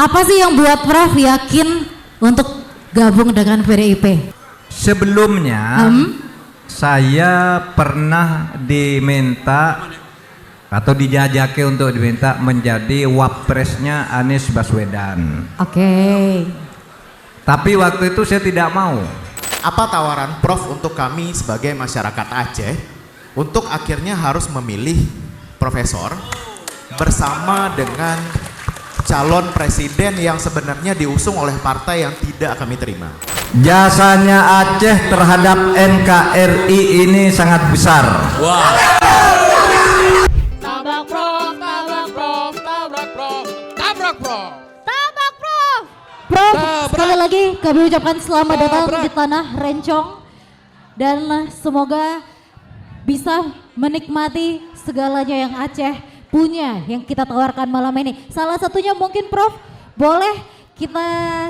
Apa sih yang buat Prof yakin untuk gabung dengan PDIP? Sebelumnya saya pernah diminta atau dijajaki untuk diminta menjadi wapresnya Anies Baswedan. Oke. Tapi waktu itu saya tidak mau. Apa tawaran Prof untuk kami sebagai masyarakat Aceh untuk akhirnya harus memilih profesor bersama dengan calon presiden yang sebenarnya diusung oleh partai yang tidak kami terima? Jasanya Aceh terhadap NKRI ini sangat besar. Wah. Tabrak Prof, tabrak Prof, tabrak Prof, tabrak Prof. Tabak Prof. Prof, sekali lagi kami ucapkan selamat datang di tanah Rencong dan semoga bisa menikmati segalanya yang Aceh punya yang kita tawarkan malam ini. Salah satunya mungkin Prof, boleh kita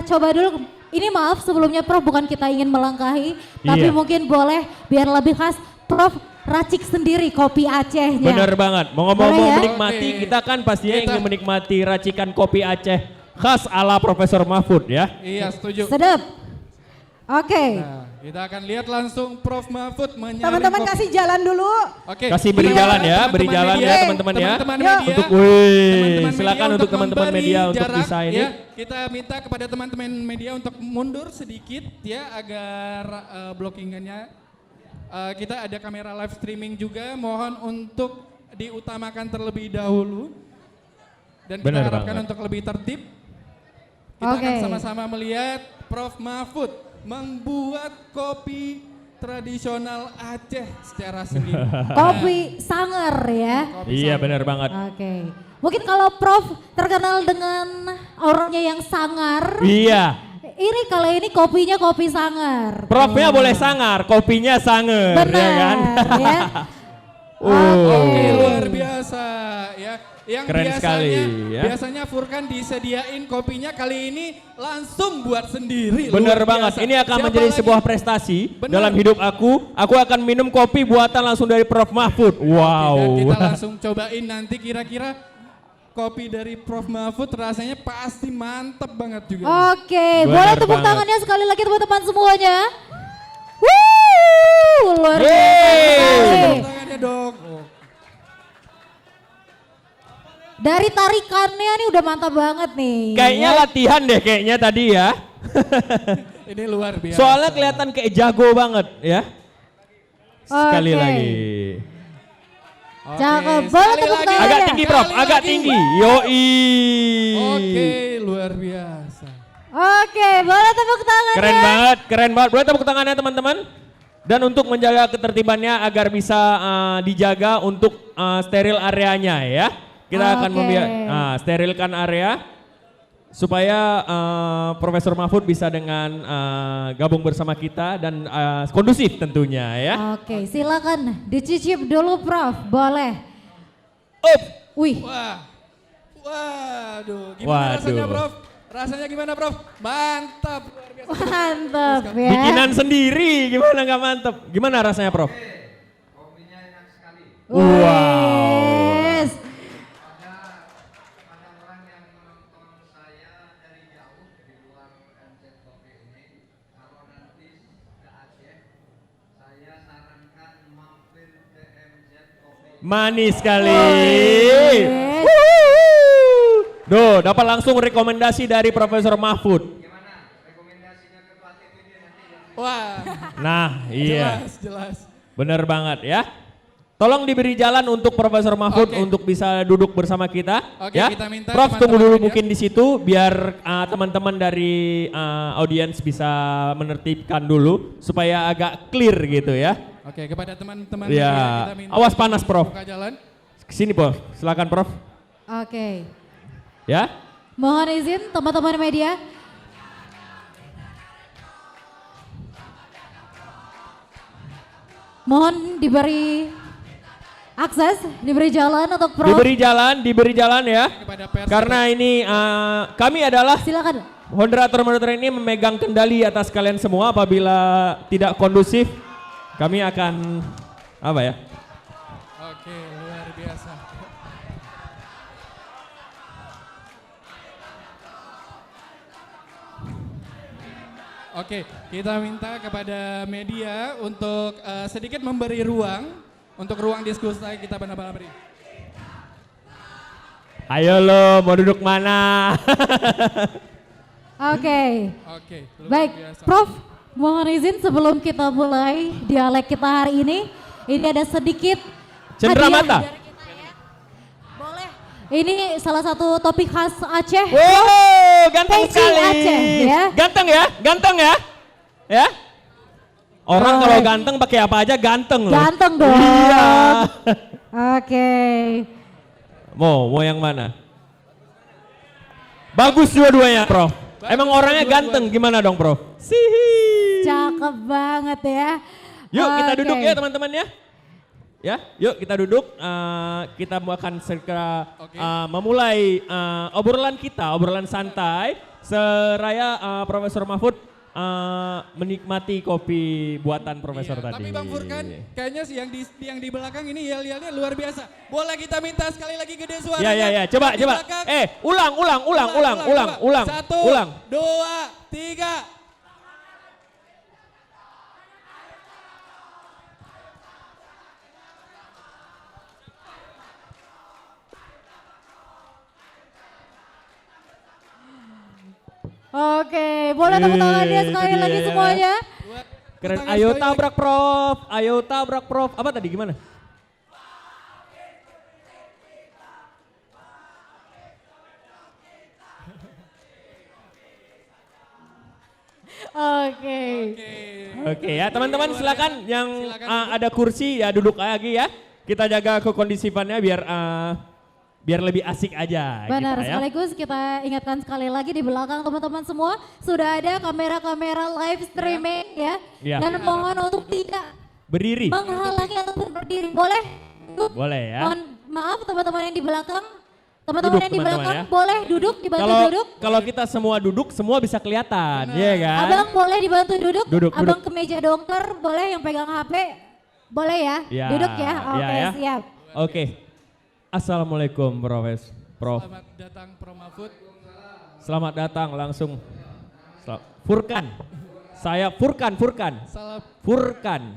coba dulu. Ini maaf sebelumnya Prof, bukan kita ingin melangkahi, tapi mungkin boleh biar lebih khas Prof racik sendiri kopi Acehnya. Bener banget, mau ngomong Ya? menikmati, kita kan pastinya ingin menikmati racikan kopi Aceh khas ala Profesor Mahfud ya. Iya, setuju. Sedap. Oke. Nah, kita akan lihat langsung Prof Mahfud menyaring Teman-teman kopi. kasih jalan dulu. Oke. Kasih beri jalan ya, beri jalan ya teman-teman ya. Teman-teman Yuk. media. Untuk wih, Teman-teman silakan media untuk teman-teman memberi media untuk jarak, bisa ini. ya. Kita minta kepada teman-teman media untuk mundur sedikit ya agar blockingannya. Kita ada kamera live streaming juga, mohon untuk diutamakan terlebih dahulu. Dan kita Benar harapkan banget. untuk lebih tertib. Kita Oke. akan sama-sama melihat Prof Mahfud membuat kopi tradisional Aceh secara sendiri. Kopi Sanger ya. Iya benar banget. Oke. Mungkin kalau Prof terkenal dengan orangnya yang sangar. Iya, Ini kali ini kopinya kopi sangar. profnya boleh sangar, kopinya sanger Benar ya kan. ya. Oke, luar biasa ya. Yang Keren biasanya, sekali, ya. biasanya Furkan disediain kopinya, kali ini langsung buat sendiri. Bener luar banget, biasa. ini akan Siapa menjadi lagi? sebuah prestasi Bener. dalam hidup aku. Aku akan minum kopi buatan langsung dari Prof Mahfud. Dan Wow. kita langsung cobain nanti kira-kira kopi dari Prof Mahfud rasanya pasti mantep banget juga. Oke, Bener boleh tepuk banget. tangannya sekali lagi teman-teman semuanya. Wuh, luar Yeay. biasa. Tepuk tangannya dong. Oh. Dari tarikannya nih udah mantap banget nih. Kayaknya ya. latihan deh kayaknya tadi ya. Ini luar biasa. Soalnya kelihatan kayak jago banget ya. Sekali Oke. lagi. Oke, Cakep. Boleh sekali tepuk lagi. tangan. Agak ya? tinggi Prof, Sekali agak lagi. tinggi. Yoi. Oke, luar biasa. Oke, boleh tepuk tangan Keren ya. banget, keren banget. Boleh tepuk tangannya teman-teman. Dan untuk menjaga ketertibannya agar bisa dijaga untuk steril areanya ya. Kita akan Oke. sterilkan area supaya Profesor Mahfud bisa dengan gabung bersama kita dan kondusif tentunya ya. Oke, silakan dicicip dulu Prof, boleh. Up. Wih, Wah, waduh, gimana Waduh. rasanya Prof? Rasanya gimana Prof? Mantap, luar biasa. mantap ya. Bikinan sendiri, gimana nggak mantep? Gimana rasanya Prof? Wes. Manis sekali. Duh, dapat langsung rekomendasi dari Profesor Mahfud. Wah, Nah, iya. jelas. Bener banget ya. Tolong diberi jalan untuk Profesor Mahfud Oke. untuk bisa duduk bersama kita. Oke, ya. kita minta Prof teman-teman tunggu dulu media. mungkin di situ biar teman-teman dari audiens bisa menertibkan dulu supaya agak clear gitu ya. Oke, kepada teman-teman Ya, media kita minta awas panas, Prof. buka jalan. Kesini Prof, silakan Prof. Oke. Ya. Mohon izin teman-teman media. Mohon diberi akses, diberi jalan untuk Prof. Diberi jalan ya. Kepada pers. Karena ini kami adalah Silakan. moderator-moderator ini memegang kendali atas kalian semua. Apabila tidak kondusif, kami akan apa ya? Oke, luar biasa. Oke, kita minta kepada media untuk sedikit memberi ruang untuk ruang diskusi kita pada malam hari. Ayo lo, mau duduk mana? Oke. Oke, luar Baik, biasa. Prof, mohon izin sebelum kita mulai dialek kita hari ini ada sedikit Cendera hadiah mata. dari kita ya. Boleh. Ini salah satu topik khas Aceh. Wow, ganteng Peci sekali. Aceh, ya. Ganteng ya, ganteng ya. Ya. Orang kalau ganteng pakai apa aja ganteng loh. Ganteng dong. Iya. Oke. Mau yang mana? Bagus dua-duanya, Prof. Emang orangnya ganteng, gimana dong, Prof? Sihi. Cakep banget ya. Yuk kita Oke. duduk ya teman-teman ya. Ya, yuk kita duduk. Kita akan segera Oke. memulai obrolan kita, obrolan santai. Seraya Profesor Mahfud menikmati kopi buatan Profesor Iya, tadi. Tapi Bang Furkan, kayaknya sih yang di belakang ini yel-yelnya luar biasa. Boleh kita minta sekali lagi gede suaranya? Ya. Coba. Yang di belakang. Ulang. Satu, Ulang. 2, 3. Oke, boleh tepuk tangannya Itu sekali dia lagi ya. semuanya. Keren. Tangan Ayo sekali tabrak Prof. Ayo tabrak Prof. Apa tadi gimana? Oke. Oke ya teman-teman silakan yang Silakan ada kursi ya duduk lagi ya. Kita jaga kekondisifannya biar lebih asik aja. Benar, kita, ya. sekaligus kita ingatkan sekali lagi di belakang teman-teman semua sudah ada kamera-kamera live streaming ya. Ya. Dan mohon untuk tidak Berdiri. menghalangi ataupun berdiri. Boleh? Boleh ya. Mohon maaf teman-teman yang di belakang. Teman-teman Duduk, yang di teman-teman, belakang ya. boleh duduk, dibantu Kalau duduk. kalau kita semua duduk semua bisa kelihatan, ya kan? Abang boleh dibantu duduk. Duduk, Abang duduk. ke meja dokter, boleh yang pegang HP. Boleh ya? Ya, Duduk ya. Oke, ya. siap. Oke. Assalamualaikum Prof. Selamat datang Prof Mahfud. Selamat datang langsung. Furkan. Saya Furkan. Salam Furkan.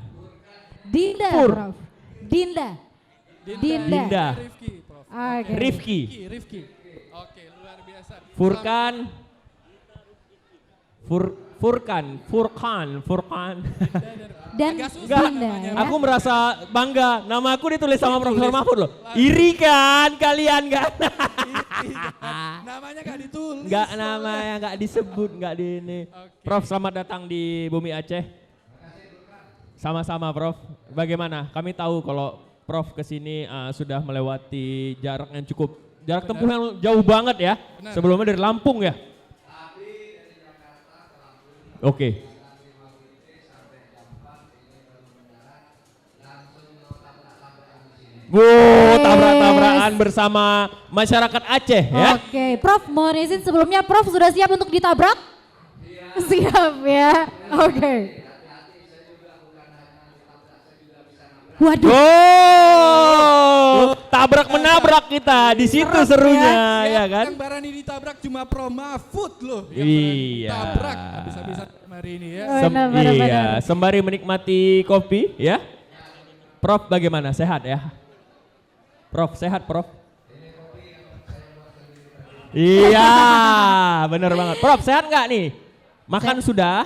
Dinda, Pur. Prof. Dinda. Dinda. Rifki, Prof. Oke. Rifki. Oke, luar biasa. Furkan. Furkan. Dan Agak susah Enggak, Dinda. namanya. Ya. aku merasa bangga. Nama aku ditulis sama Profesor Mahfud loh. Iri kan kalian kan? Namanya gak ditulis. Enggak namanya, enggak disebut, enggak di ini. Oke. Prof, selamat datang di Bumi Aceh. Sama-sama Prof. Bagaimana? Kami tahu kalau Prof kesini sudah melewati jarak yang cukup, jarak tempuh yang jauh banget ya. Benar. Sebelumnya dari Lampung ya. Oke. Tabrak-tabrakan bersama masyarakat Aceh ya. Oke, Prof, mohon izin sebelumnya Prof sudah siap untuk ditabrak? Siap ya. Oke. Waduh. Oh, tabrak menabrak kita di situ serunya ya kan. Yang barani ditabrak cuma Prof Mahfud loh. Yang Iya. barani ditabrak habis-habisan hari ini ya. Benar. Iya, sembari menikmati kopi ya. Prof bagaimana? Sehat ya? Prof sehat Prof? Iya, bener banget. Prof sehat nggak nih? Makan sudah?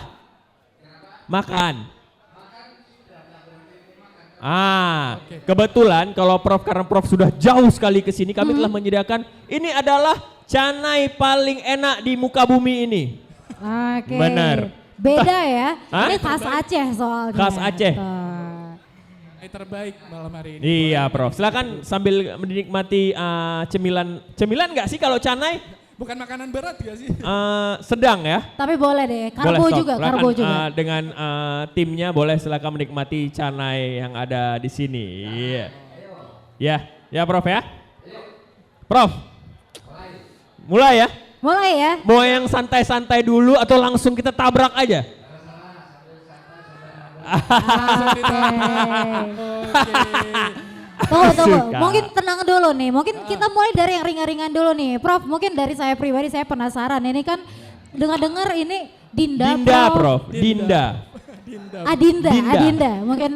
Makan. Kebetulan kalau Prof karena Prof sudah jauh sekali ke sini, kami telah menyediakan ini adalah canai paling enak di muka bumi ini. Oke. Benar. Beda ya. Hah? Ini khas Aceh soalnya. Khas Aceh. Tuh. Yang terbaik malam hari ini. Iya, Prof. Silakan sambil menikmati cemilan. Cemilan nggak sih kalau canai? Bukan makanan berat gak sih? Sedang ya. Tapi boleh deh, karbo Boleh, Sob. juga, Silakan, karbo juga. dengan timnya boleh silakan menikmati canai yang ada di sini. Iya. Ya, Prof ya. Prof. Mulai ya. Mulai ya. Mau yang santai-santai dulu atau langsung kita tabrak aja? Tunggu. Suka. Mungkin tenang dulu nih. Mungkin kita mulai dari yang ringan-ringan dulu nih. Prof, mungkin dari saya pribadi saya penasaran. Ini kan dengar-dengar ini Dinda, Dinda, Prof. Prof. Dinda. Adinda, Dinda. Adinda, mungkin.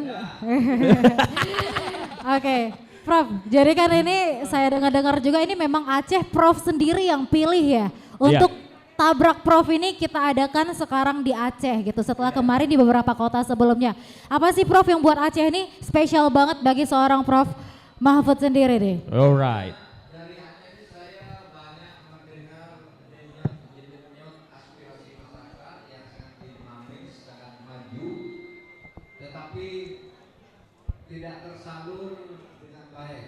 Oke, Prof. Jadi kan ini saya dengar-dengar juga ini memang Aceh Prof sendiri yang pilih ya untuk Tabrak Prof ini kita adakan sekarang di Aceh gitu setelah kemarin di beberapa kota sebelumnya. Apa sih Prof yang buat Aceh ini spesial banget bagi seorang Prof Mahfud sendiri deh? Alright. Tetapi tidak tersalur dengan baik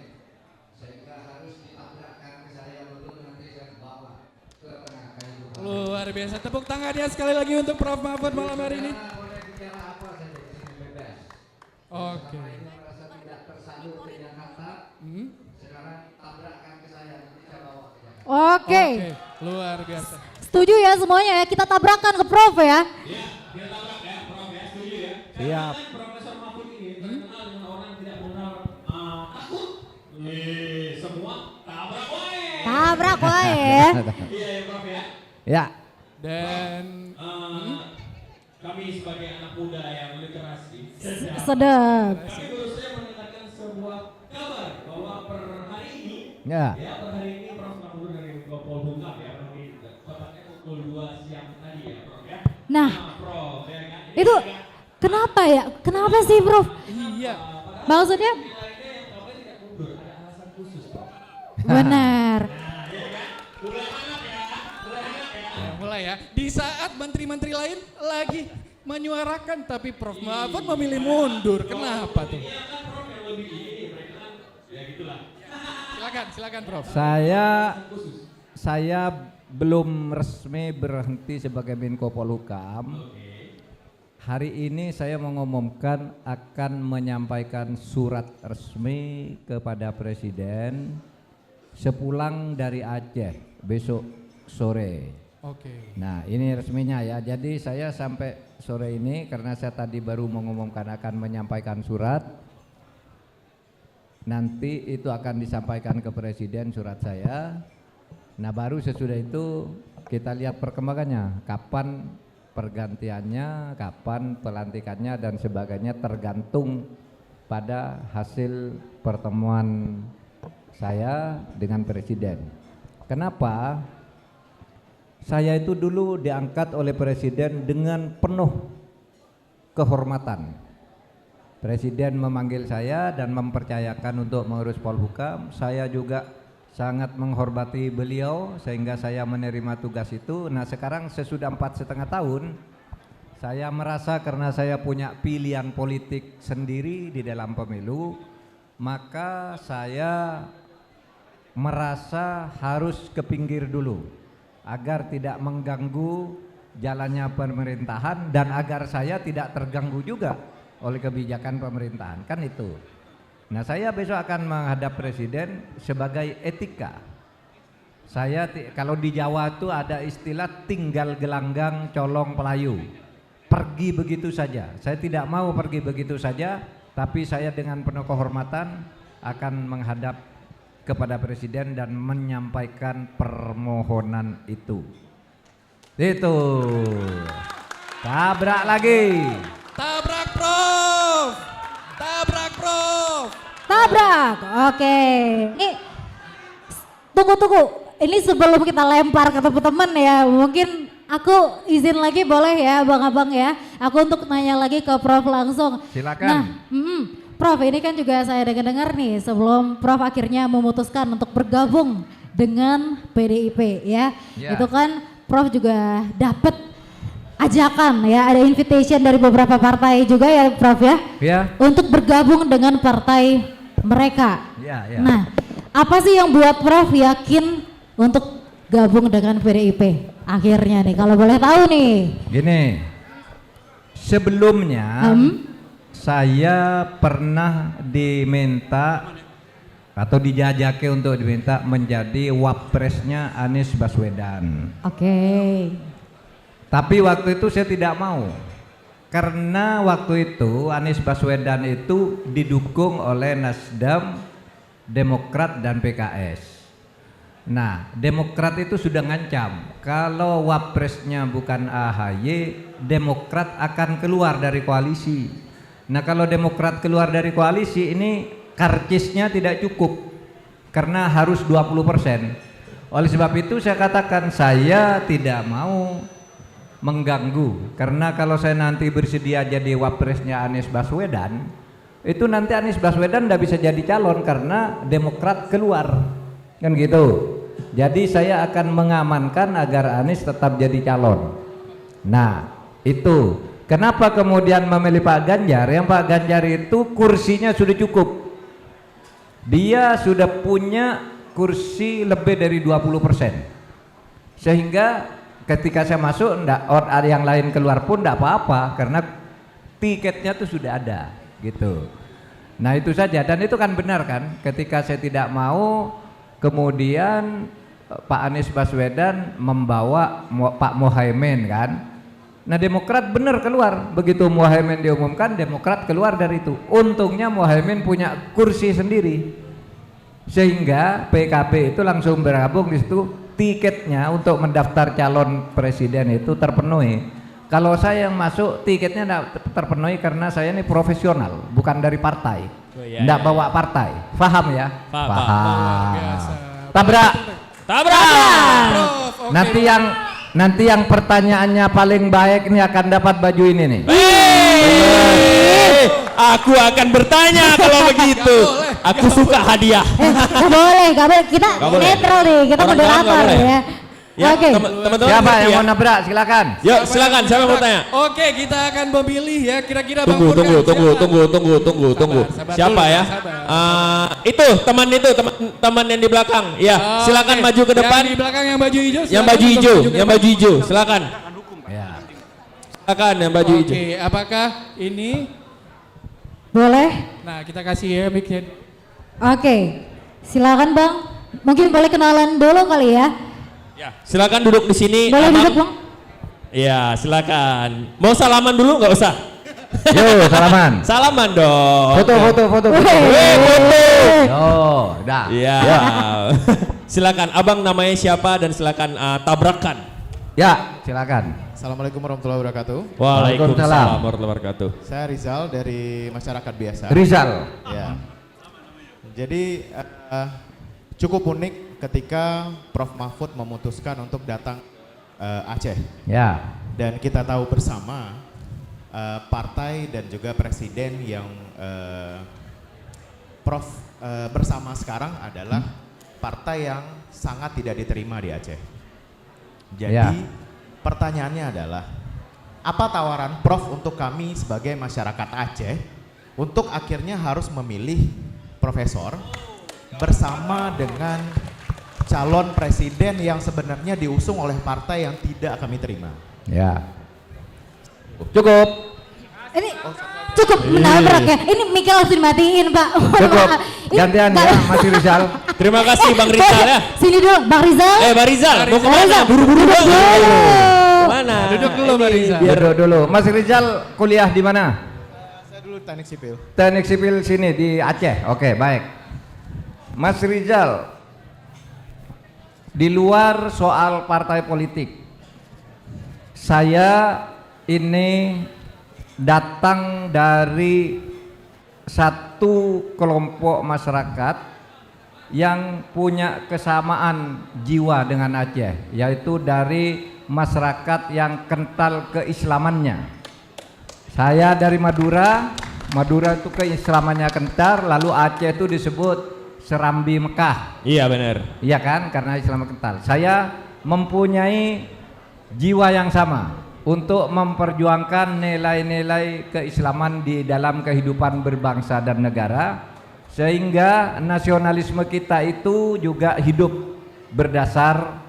sehingga harus ditabrakkan ke saya untuk nanti saya bawa ke tengah kehidupan. Luar biasa, tepuk tangannya sekali lagi untuk Prof Mahfud malam hari ini. Boleh bicara apa saja di sini bebas. Oke. Ini merasa tidak tersalur ke Jakarta. Sekarang tabrakkan ke saya nanti saya bawa ke Jakarta. Oke, Luar biasa. setuju ya semuanya ya kita tabrakan ke Prof ya. Siap. Profesor Mahfud ini terkenal dengan orang yang tidak pernah takut. Semua tabrak wae. Tabrak wae ya. Iya ya Prof ya. Ya. Dan Kami sebagai anak muda yang literasi Sedap. kami baru saja mendengarkan sebuah kabar bahwa per hari ini Ya. per hari ini Prof Mahfud dari Polhukam ya Prof ini tepatnya pukul 2 siang tadi ya Prof ya. Nah, Prof ya kan. itu kenapa ya? Kenapa sih Prof? iya, Maksudnya? Benar. mulai ya. Di saat menteri-menteri lain lagi menyuarakan, tapi Prof Mahfud memilih mundur. Kenapa tuh? Silakan Prof. Saya belum resmi berhenti sebagai Menko Polhukam. Hari ini saya mengumumkan akan menyampaikan surat resmi kepada Presiden sepulang dari Aceh besok sore. Oke. Nah ini resminya ya, jadi saya sampai sore ini karena saya tadi baru mengumumkan akan menyampaikan surat. Nanti itu akan disampaikan ke Presiden surat saya. Nah baru sesudah itu kita lihat perkembangannya, kapan pergantiannya, kapan pelantikannya dan sebagainya tergantung pada hasil pertemuan saya dengan Presiden. Kenapa? Saya itu dulu diangkat oleh Presiden dengan penuh kehormatan. Presiden memanggil saya dan mempercayakan untuk mengurus Polhukam. Saya juga sangat menghormati beliau sehingga saya menerima tugas itu. Nah sekarang sesudah 4,5 tahun saya merasa karena saya punya pilihan politik sendiri di dalam pemilu, maka saya merasa harus ke pinggir dulu agar tidak mengganggu jalannya pemerintahan dan agar saya tidak terganggu juga oleh kebijakan pemerintahan, kan itu. Nah saya besok akan menghadap Presiden sebagai etika. Saya kalau di Jawa itu ada istilah tinggal gelanggang colong pelayu, pergi begitu saja. Saya tidak mau pergi begitu saja, tapi saya dengan penuh kehormatan akan menghadap kepada Presiden dan menyampaikan permohonan itu. Itu. Tabrak lagi. Tabrak Prof. Tabrak Prof. Tabrak. Oke. Ini tunggu. Ini sebelum kita lempar ke teman-teman ya, mungkin aku izin lagi boleh ya Bang-abang ya. Aku untuk nanya lagi ke Prof langsung. Silakan. Nah, Prof ini kan juga saya dengar nih sebelum Prof akhirnya memutuskan untuk bergabung dengan PDIP ya. Ya. Itu kan Prof juga dapat ajakan ya, ada invitation dari beberapa partai juga ya Prof ya. Ya. Untuk bergabung dengan partai mereka. Ya. Nah, apa sih yang buat Prof yakin untuk gabung dengan PDIP akhirnya nih, kalau boleh tahu nih? Gini, sebelumnya saya pernah diminta atau dijajaki untuk diminta menjadi wapresnya Anies Baswedan. Oke. Tapi waktu itu saya tidak mau. Karena waktu itu Anies Baswedan itu didukung oleh Nasdem, Demokrat dan PKS. Nah, Demokrat itu sudah ngancam kalau wapresnya bukan AHY, Demokrat akan keluar dari koalisi. Nah, kalau Demokrat keluar dari koalisi ini karcisnya tidak cukup karena harus 20%. Oleh sebab itu saya katakan saya tidak mau mengganggu, karena kalau saya nanti bersedia jadi wapresnya Anies Baswedan, itu nanti Anies Baswedan tidak bisa jadi calon karena Demokrat keluar, kan gitu. Jadi saya akan mengamankan agar Anies tetap jadi calon. Nah, itu kenapa kemudian memilih Pak Ganjar? Yang Pak Ganjar itu kursinya sudah cukup. Dia sudah punya kursi lebih dari 20%. Sehingga ketika saya masuk ada yang lain keluar pun enggak apa-apa karena tiketnya tuh sudah ada, gitu. Nah, itu saja, dan itu kan benar kan? Ketika saya tidak mau, kemudian Pak Anies Baswedan membawa Pak Muhaimin kan. Nah, Demokrat benar keluar. Begitu Muhaimin diumumkan, Demokrat keluar dari itu. Untungnya Muhaimin punya kursi sendiri, sehingga PKB itu langsung bergabung di situ. Tiketnya untuk mendaftar calon presiden itu terpenuhi. Kalau saya yang masuk tiketnya tidak terpenuhi karena saya ini profesional, bukan dari partai. Tidak bawa partai. Paham ya? Paham. Tabrak. Prof, oke. Nanti yang pertanyaannya paling baik ini akan dapat baju ini nih. Aku akan bertanya kalau begitu. Aku suka hadiah. Gak boleh. Kita netral nih, kita Orang moderator dalam nggak boleh. ya. Ya, Oke. teman-teman Siapa ngerti yang ya? mau nabrak? Silakan. Yuk, silakan. Siapa yang mau tanya? Oke, kita akan memilih ya kira-kira Bang Tunggu. Furkan siapa? Sabar Siapa dulu, ya? sabar. Itu teman yang di belakang. Ya, silakan Oke. maju ke depan. Yang di belakang yang baju hijau. Yang silakan baju untuk hijau, maju ke yang depan. baju hijau, silakan. Ya. Silakan yang baju hijau. Oke, apakah ini? Boleh? Nah, kita kasih ya mic-nya. Oke. Silakan Bang. Mungkin boleh kenalan dulu kali ya. Ya, silakan duduk di sini. Boleh Amang. duduk Bang? Iya, silakan. Mau salaman dulu nggak usah? Yo, salaman. Salaman dong. Foto. Foto. Yo, dah. Iya. Silakan. Abang namanya siapa dan silakan tabrakan. Ya, silakan. Assalamualaikum warahmatullahi wabarakatuh. Waalaikumsalam warahmatullahi wabarakatuh. Saya Rizal dari masyarakat biasa. Rizal. Ya. Jadi cukup unik ketika Prof Mahfud memutuskan untuk datang Aceh. Ya. Dan kita tahu bersama partai dan juga presiden yang Prof bersama sekarang adalah partai yang sangat tidak diterima di Aceh. Jadi Ya. pertanyaannya adalah apa tawaran Prof untuk kami sebagai masyarakat Aceh untuk akhirnya harus memilih profesor bersama dengan calon presiden yang sebenarnya diusung oleh partai yang tidak kami terima. Ya. Cukup. Ini cukup menabrak ya. Ini mic langsung dimatiin Pak. Mohon Cukup. maaf. Ini Gantian ya, Mas Rizal. Terima kasih Bang Rizal ya. Sini dulu Bang Rizal. Bang Rizal, mau Bang kemana? Rizal, Buru-buru duduk banget. dulu. Mana? Duduk dulu Bang Rizal. Biar dulu. Mas Rizal kuliah di mana? Saya dulu teknik sipil. Teknik sipil sini di Aceh. Oke, baik. Mas Rizal, di luar soal partai politik, saya ini datang dari satu kelompok masyarakat yang punya kesamaan jiwa dengan Aceh, yaitu dari masyarakat yang kental keislamannya. Saya dari Madura, Madura itu keislamannya kental, lalu Aceh itu disebut Serambi Mekah. Iya benar. Iya kan, karena Islam kental. Saya mempunyai jiwa yang sama untuk memperjuangkan nilai-nilai keislaman di dalam kehidupan berbangsa dan negara, sehingga nasionalisme kita itu juga hidup berdasar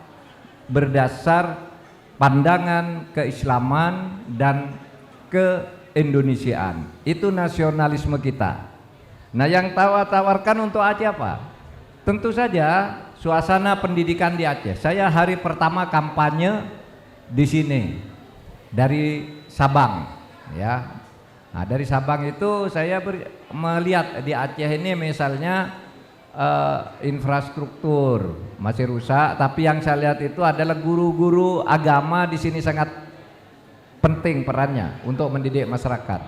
pandangan keislaman dan keindonesiaan. Itu nasionalisme kita. Nah, yang tawarkan untuk Aceh apa? Tentu saja suasana pendidikan di Aceh. Saya hari pertama kampanye di sini dari Sabang, ya. Nah, dari Sabang itu saya melihat di Aceh ini misalnya infrastruktur masih rusak, tapi yang saya lihat itu adalah guru-guru agama di sini sangat penting perannya untuk mendidik masyarakat.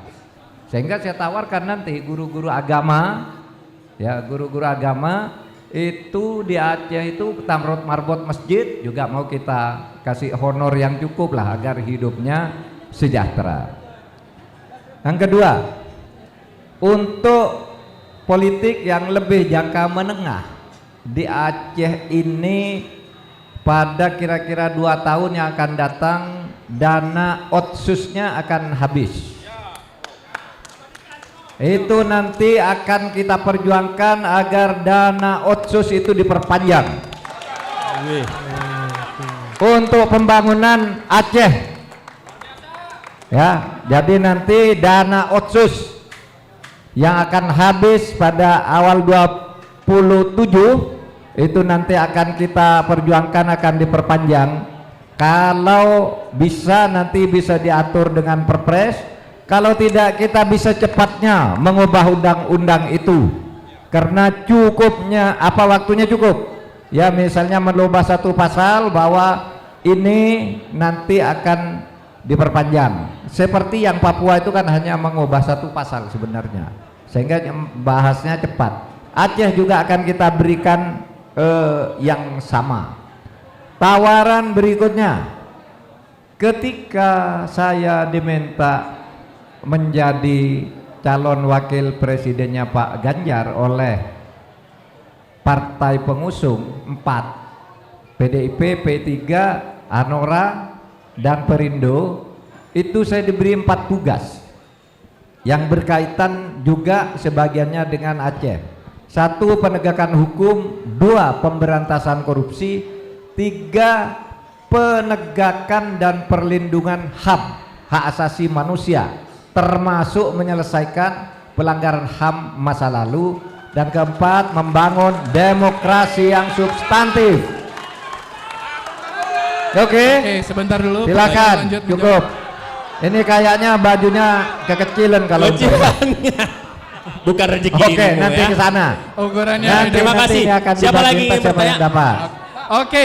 Sehingga saya tawarkan nanti guru-guru agama, ya guru-guru agama itu di Aceh itu tamrot marbot masjid juga mau kita kasih honor yang cukup lah agar hidupnya sejahtera. Yang kedua, untuk politik yang lebih jangka menengah di Aceh ini pada kira-kira 2 tahun yang akan datang dana otsusnya akan habis. Itu nanti akan kita perjuangkan agar dana otsus itu diperpanjang untuk pembangunan Aceh. Ya, jadi nanti dana otsus yang akan habis pada awal 27 itu nanti akan kita perjuangkan akan diperpanjang. Kalau bisa nanti bisa diatur dengan perpres. Kalau tidak kita bisa cepatnya mengubah undang-undang itu karena cukupnya apa waktunya cukup ya, misalnya merubah satu pasal bahwa ini nanti akan diperpanjang seperti yang Papua itu kan hanya mengubah satu pasal sebenarnya sehingga bahasnya cepat. Aceh juga akan kita berikan yang sama. Tawaran berikutnya, ketika saya diminta menjadi calon wakil presidennya Pak Ganjar oleh partai pengusung 4 PDIP, P3, Hanora dan Perindo, itu saya diberi 4 tugas yang berkaitan juga sebagiannya dengan Aceh. 1 penegakan hukum, 2 pemberantasan korupsi, 3 penegakan dan perlindungan HAM, hak asasi manusia, termasuk menyelesaikan pelanggaran HAM masa lalu, dan keempat membangun demokrasi yang substantif. Oke, sebentar dulu. silakan, Lanjut, cukup. Ini kayaknya bajunya kekecilan kalau Bukan rezeki. Oke, nanti ke sana. Ukurannya Nanti- Terima nanti kasih. akan Siapa dibagi lagi entah yang siapa bertanya? yang dapat. Oke,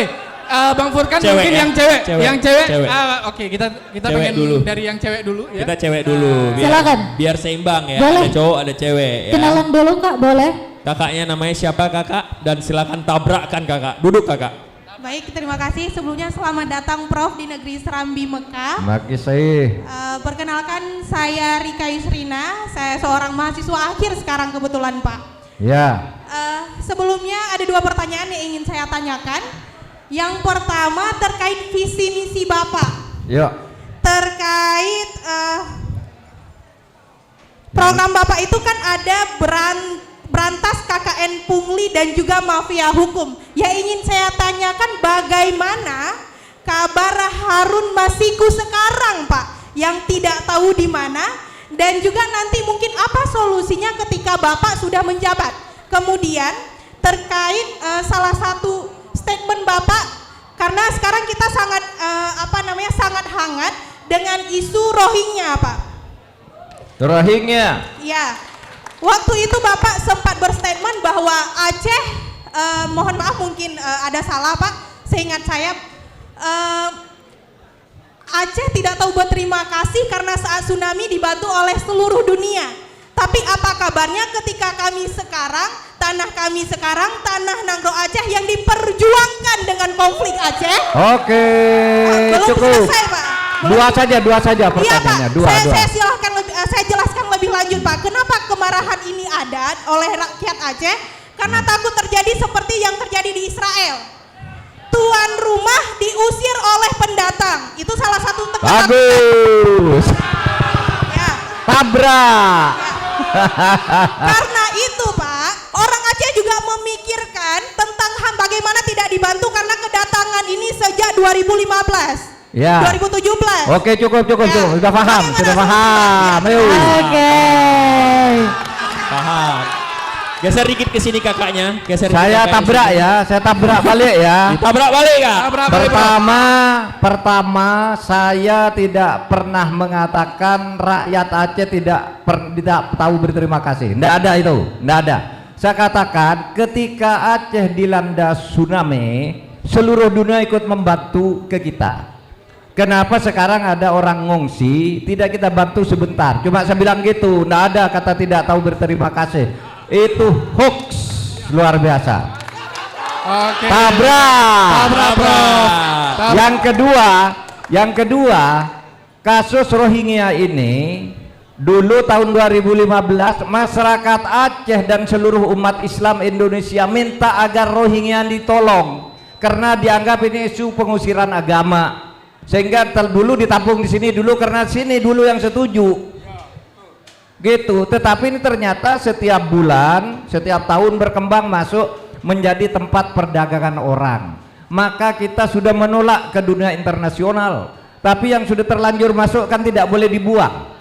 Bang Furkan Cewek mungkin ya? yang cewek, Cewek. yang cewek. Cewek. Oke, kita Cewek pengen dulu. dari yang cewek dulu ya. Kita cewek dulu. Silakan. Biar seimbang ya. Boleh. Ada cowok, ada cewek ya. Kenalan dulu Kak, boleh? Kakaknya namanya siapa kakak? Dan silakan tabrakkan kakak. Duduk kakak. Baik, terima kasih. Sebelumnya selamat datang Prof di negeri Serambi Mekah. Makasih. Perkenalkan saya Rika Yusrina, saya seorang mahasiswa akhir sekarang kebetulan Pak. Ya. Sebelumnya ada 2 pertanyaan yang ingin saya tanyakan. Yang pertama terkait visi misi Bapak. Yuk. Terkait program Bapak itu kan ada berantas KKN pungli dan juga mafia hukum. Ya ingin saya tanyakan bagaimana kabar Harun Masiku sekarang Pak yang tidak tahu di mana, dan juga nanti mungkin apa solusinya ketika Bapak sudah menjabat. Kemudian terkait salah satu statement Bapak, karena sekarang kita sangat sangat hangat dengan isu Rohingya Pak. Rohingya. Ya, waktu itu Bapak sempat berstatement bahwa Aceh, mohon maaf mungkin ada salah Pak, seingat saya Aceh tidak tahu berterima kasih karena saat tsunami dibantu oleh seluruh dunia. Tapi apa kabarnya ketika kami sekarang, tanah Nagro Aceh yang diperjuangkan dengan konflik Aceh? Oke, Belum cukup. selesai Pak. Dua saja Iya Pak, pertanyaannya. Dua. saya jelaskan lebih lanjut Pak. Kenapa kemarahan ini ada oleh rakyat Aceh? Karena takut terjadi seperti yang terjadi di Israel. Tuan rumah diusir oleh pendatang. Itu salah satu tekanan. Bagus. Ya. Tabrak. Karena itu Pak, orang Aceh juga memikirkan tentang HAM bagaimana tidak dibantu karena kedatangan ini sejak 2015. Ya. 2017. Oke, cukup. Ya. Sudah paham, Bagaimana sudah paham. Ya. Ayo. Oke. Paham. Geser dikit ke sini kakaknya. Geser dikit Saya kakaknya tabrak sini. ya, saya tabrak balik ya. Ditabrak balik kak. Tabrak balik, Bro. Pertama saya tidak pernah mengatakan rakyat Aceh tidak tahu berterima kasih. Tidak ada itu, tidak ada. Saya katakan ketika Aceh dilanda tsunami, seluruh dunia ikut membantu ke kita. Kenapa sekarang ada orang ngungsi, tidak kita bantu sebentar? Cuma saya bilang gitu, nggak ada kata tidak tahu berterima kasih. Itu hoax luar biasa. Oke. Tabrak. Prof. Yang kedua, kasus Rohingya ini dulu tahun 2015 masyarakat Aceh dan seluruh umat Islam Indonesia minta agar Rohingya ditolong karena dianggap ini isu pengusiran agama. Sehingga dulu ditampung di sini dulu karena sini dulu yang setuju. Gitu. Tetapi ini ternyata setiap bulan, setiap tahun berkembang masuk menjadi tempat perdagangan orang. Maka kita sudah menolak ke dunia internasional. Tapi yang sudah terlanjur masuk kan tidak boleh dibuang.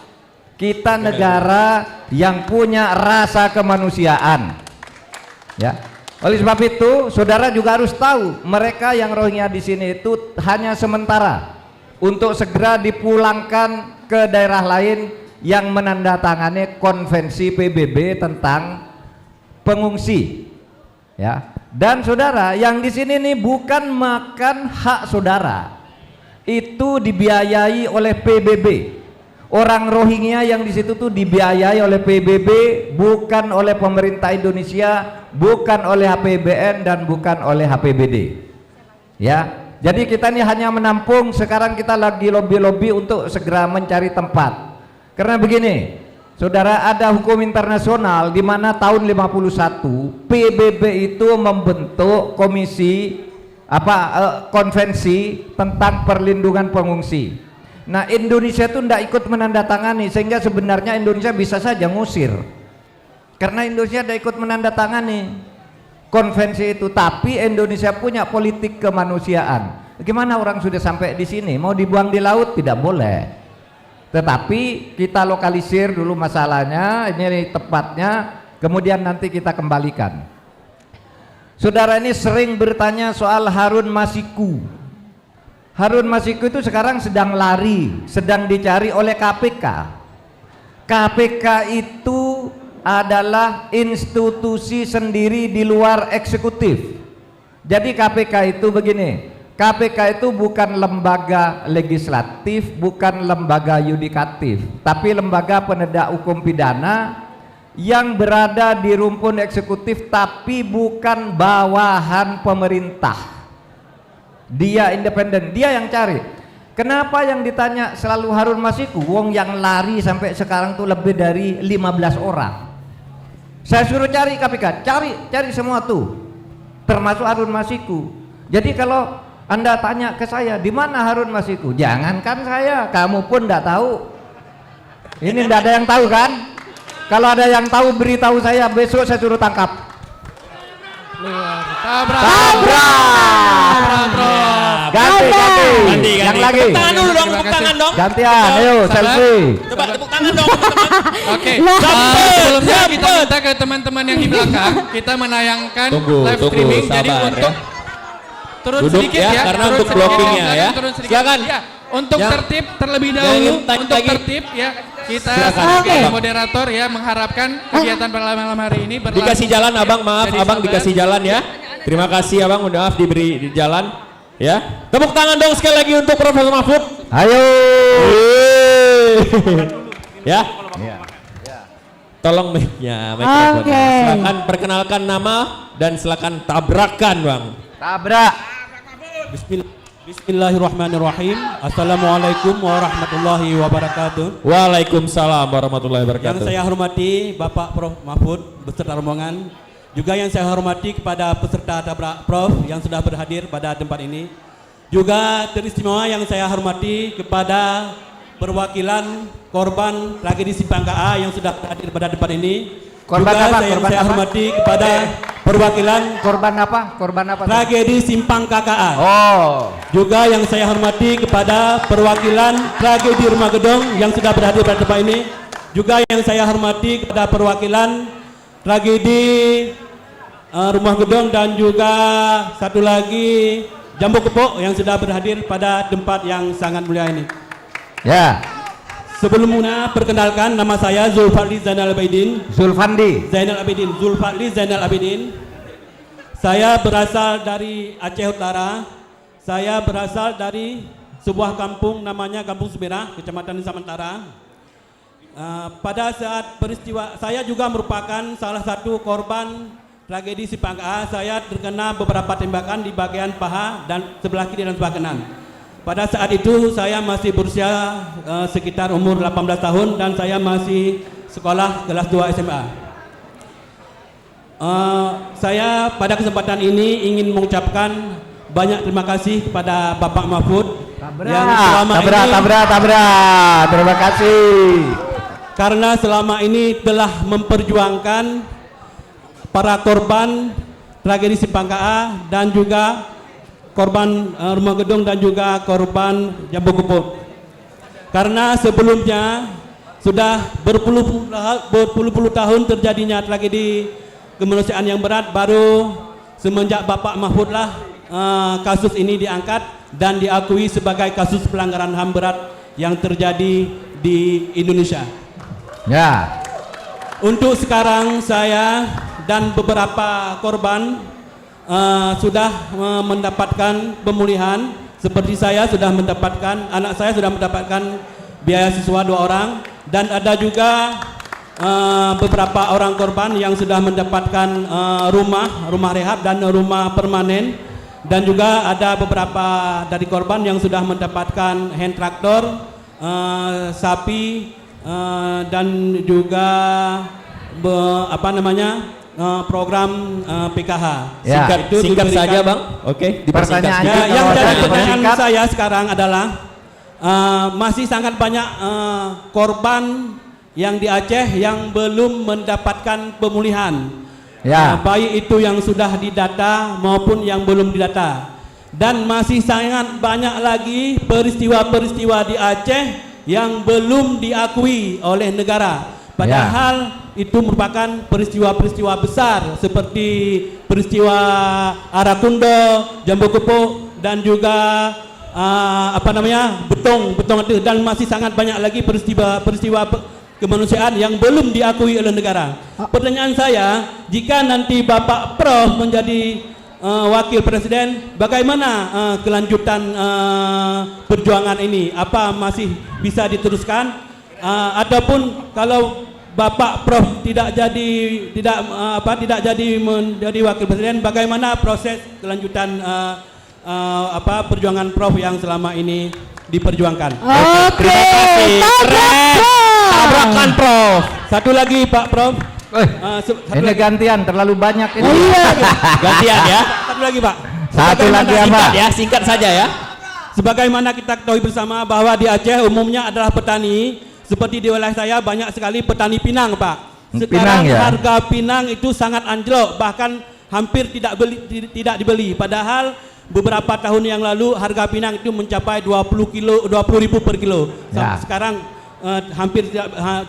Kita negara yang punya rasa kemanusiaan. Ya. Oleh sebab itu, saudara juga harus tahu, mereka yang Rohingya di sini itu hanya sementara untuk segera dipulangkan ke daerah lain yang menandatangani konvensi PBB tentang pengungsi. Ya. Dan saudara, yang di sini nih bukan makan hak saudara. Itu dibiayai oleh PBB. Orang Rohingya yang di situ tuh dibiayai oleh PBB, bukan oleh pemerintah Indonesia, bukan oleh APBN dan bukan oleh APBD. Ya, jadi kita ini hanya menampung. Sekarang kita lagi lobby-lobby untuk segera mencari tempat. Karena begini, saudara, ada hukum internasional di mana tahun 51 PBB itu membentuk komisi konvensi tentang perlindungan pengungsi. Nah, Indonesia itu tidak ikut menandatangani, sehingga sebenarnya Indonesia bisa saja ngusir karena Indonesia tidak ikut menandatangani konvensi itu. Tapi Indonesia punya politik kemanusiaan. Gimana orang sudah sampai di sini mau dibuang di laut? Tidak boleh. Tetapi kita lokalisir dulu masalahnya, ini tepatnya, kemudian nanti kita kembalikan. Saudara ini sering bertanya soal Harun Masiku. Harun Masiku itu sekarang sedang lari, sedang dicari oleh KPK. KPK itu adalah institusi sendiri di luar eksekutif. Jadi KPK itu begini, KPK itu bukan lembaga legislatif, bukan lembaga yudikatif, tapi lembaga penegak hukum pidana yang berada di rumpun eksekutif tapi bukan bawahan pemerintah. Dia independen, dia yang cari. Kenapa yang ditanya selalu Harun Masiku? Wong yang lari sampai sekarang tuh lebih dari 15 orang. Saya suruh cari KPK, cari semua tuh, termasuk Harun Masiku. Jadi kalau Anda tanya ke saya, di mana Harun Masiku? Jangankan saya, kamu pun tidak tahu. Ini tidak ada yang tahu kan? Kalau ada yang tahu beritahu saya, besok saya suruh tangkap. Tabrak. Ganti. Yang lagi. Tepuk tangan dulu dong, tepuk tangan dong. Gantian, ayo selfie. Coba tepuk tangan dong, teman-teman. Oke, sebelumnya kita minta ke teman-teman yang di belakang, kita menayangkan live streaming. Jadi untuk turun Duduk sedikit ya, ya, karena turun untuk sedikit, blockingnya ya. turun sedikit. Silakan. Ya, untuk Yang- tertib terlebih yang dahulu, ingin tanya untuk lagi. tertib ya, kita Silakan. sebagai Oke. moderator ya mengharapkan kegiatan pada malam hari ini berlangsung. Dikasih jalan abang, maaf Jadi abang sabar. dikasih jalan ya. Terima kasih abang, maaf diberi di jalan ya. Tepuk tangan dong sekali lagi untuk Profesor Mahfud. Ayo. Ya. Tolong mic-nya, mikrofonnya. Oke. Silakan perkenalkan nama dan silakan tabrakan bang. Tabrak. Bismillahirrahmanirrahim. Assalamualaikum warahmatullahi wabarakatuh. Waalaikumsalam warahmatullahi Yang wabarakatuh. saya hormati Bapak Prof Mahfud beserta rombongan, juga yang saya hormati kepada peserta tabrak Prof yang sudah berhadir pada tempat ini, juga teristimewa yang saya hormati kepada perwakilan korban tragedi Simpang KA yang sudah berhadir pada tempat ini. Korban juga apa? yang Korban saya apa? hormati kepada perwakilan Korban apa? Korban apa? tragedi Simpang KA. Oh. Juga yang saya hormati kepada perwakilan tragedi Rumah Gedong yang sudah berhadir pada tempat ini. Juga yang saya hormati kepada perwakilan tragedi Rumah Gedong dan juga satu lagi Jambu Kepok yang sudah berhadir pada tempat yang sangat mulia ini. Ya. Sebelumnya perkenalkan, nama saya Zulfadli Zainal Abidin. Zulfadli Zainal Abidin. Saya berasal dari Aceh Utara. Saya berasal dari sebuah kampung namanya Kampung Semirah, Kecamatan Samantara. Pada saat peristiwa, saya juga merupakan salah satu korban tragedi Sipangka. Saya terkena beberapa tembakan di bagian paha dan sebelah kiri dan sebelah kanan. Pada saat itu saya masih berusia sekitar umur 18 tahun dan saya masih sekolah kelas 2 SMA. Saya pada kesempatan ini ingin mengucapkan banyak terima kasih kepada Bapak Mahfud yang selama ini terima kasih karena selama ini telah memperjuangkan para korban tragedi Sipangka dan juga korban rumah gedung dan juga korban Jambu Kupu. Karena sebelumnya sudah berpuluh-puluh tahun terjadinya tragedi kemanusiaan yang berat, baru semenjak Bapak Mahfud lah kasus ini diangkat dan diakui sebagai kasus pelanggaran HAM berat yang terjadi di Indonesia. ya. Untuk sekarang saya dan beberapa korban sudah mendapatkan pemulihan. Seperti saya sudah mendapatkan, anak saya sudah mendapatkan biaya siswa 2 orang, dan ada juga beberapa orang korban yang sudah mendapatkan rumah rehab dan rumah permanen, dan juga ada beberapa dari korban yang sudah mendapatkan hand traktor, sapi, dan juga program PKH. Ya. Singkat saja Bang. Oke, dipersingkat. Ya, yang jadi pertanyaan saya sekarang adalah masih sangat banyak korban yang di Aceh yang belum mendapatkan pemulihan. Ya. Baik itu yang sudah didata maupun yang belum didata. Dan masih sangat banyak lagi peristiwa-peristiwa di Aceh yang belum diakui oleh negara. Padahal itu merupakan peristiwa-peristiwa besar seperti peristiwa Arakundo, Jambu Kupu, dan juga Betong itu, dan masih sangat banyak lagi peristiwa kemanusiaan yang belum diakui oleh negara. Pertanyaan saya, jika nanti Bapak Prof menjadi wakil presiden, bagaimana kelanjutan perjuangan ini? Apa masih bisa diteruskan? Ataupun kalau Bapak Prof tidak jadi menjadi wakil presiden, bagaimana proses kelanjutan perjuangan Prof yang selama ini diperjuangkan? Oke, Terima kasih. Keren. Tabrakan Prof. Satu lagi Pak Prof. Ini gantian, terlalu banyak ini. Oh iya. Gantian ya. Satu lagi Pak. Satu lagi apa? Singkat ya, singkat saja ya. Sebagaimana kita ketahui bersama bahwa di Aceh umumnya adalah petani. Seperti di wilayah saya banyak sekali petani pinang Pak. Sekarang Pinang, ya? harga pinang itu sangat anjlok, bahkan hampir tidak dibeli. Padahal beberapa tahun yang lalu harga pinang itu mencapai 20.000 per kilo. Ya. Sekarang hampir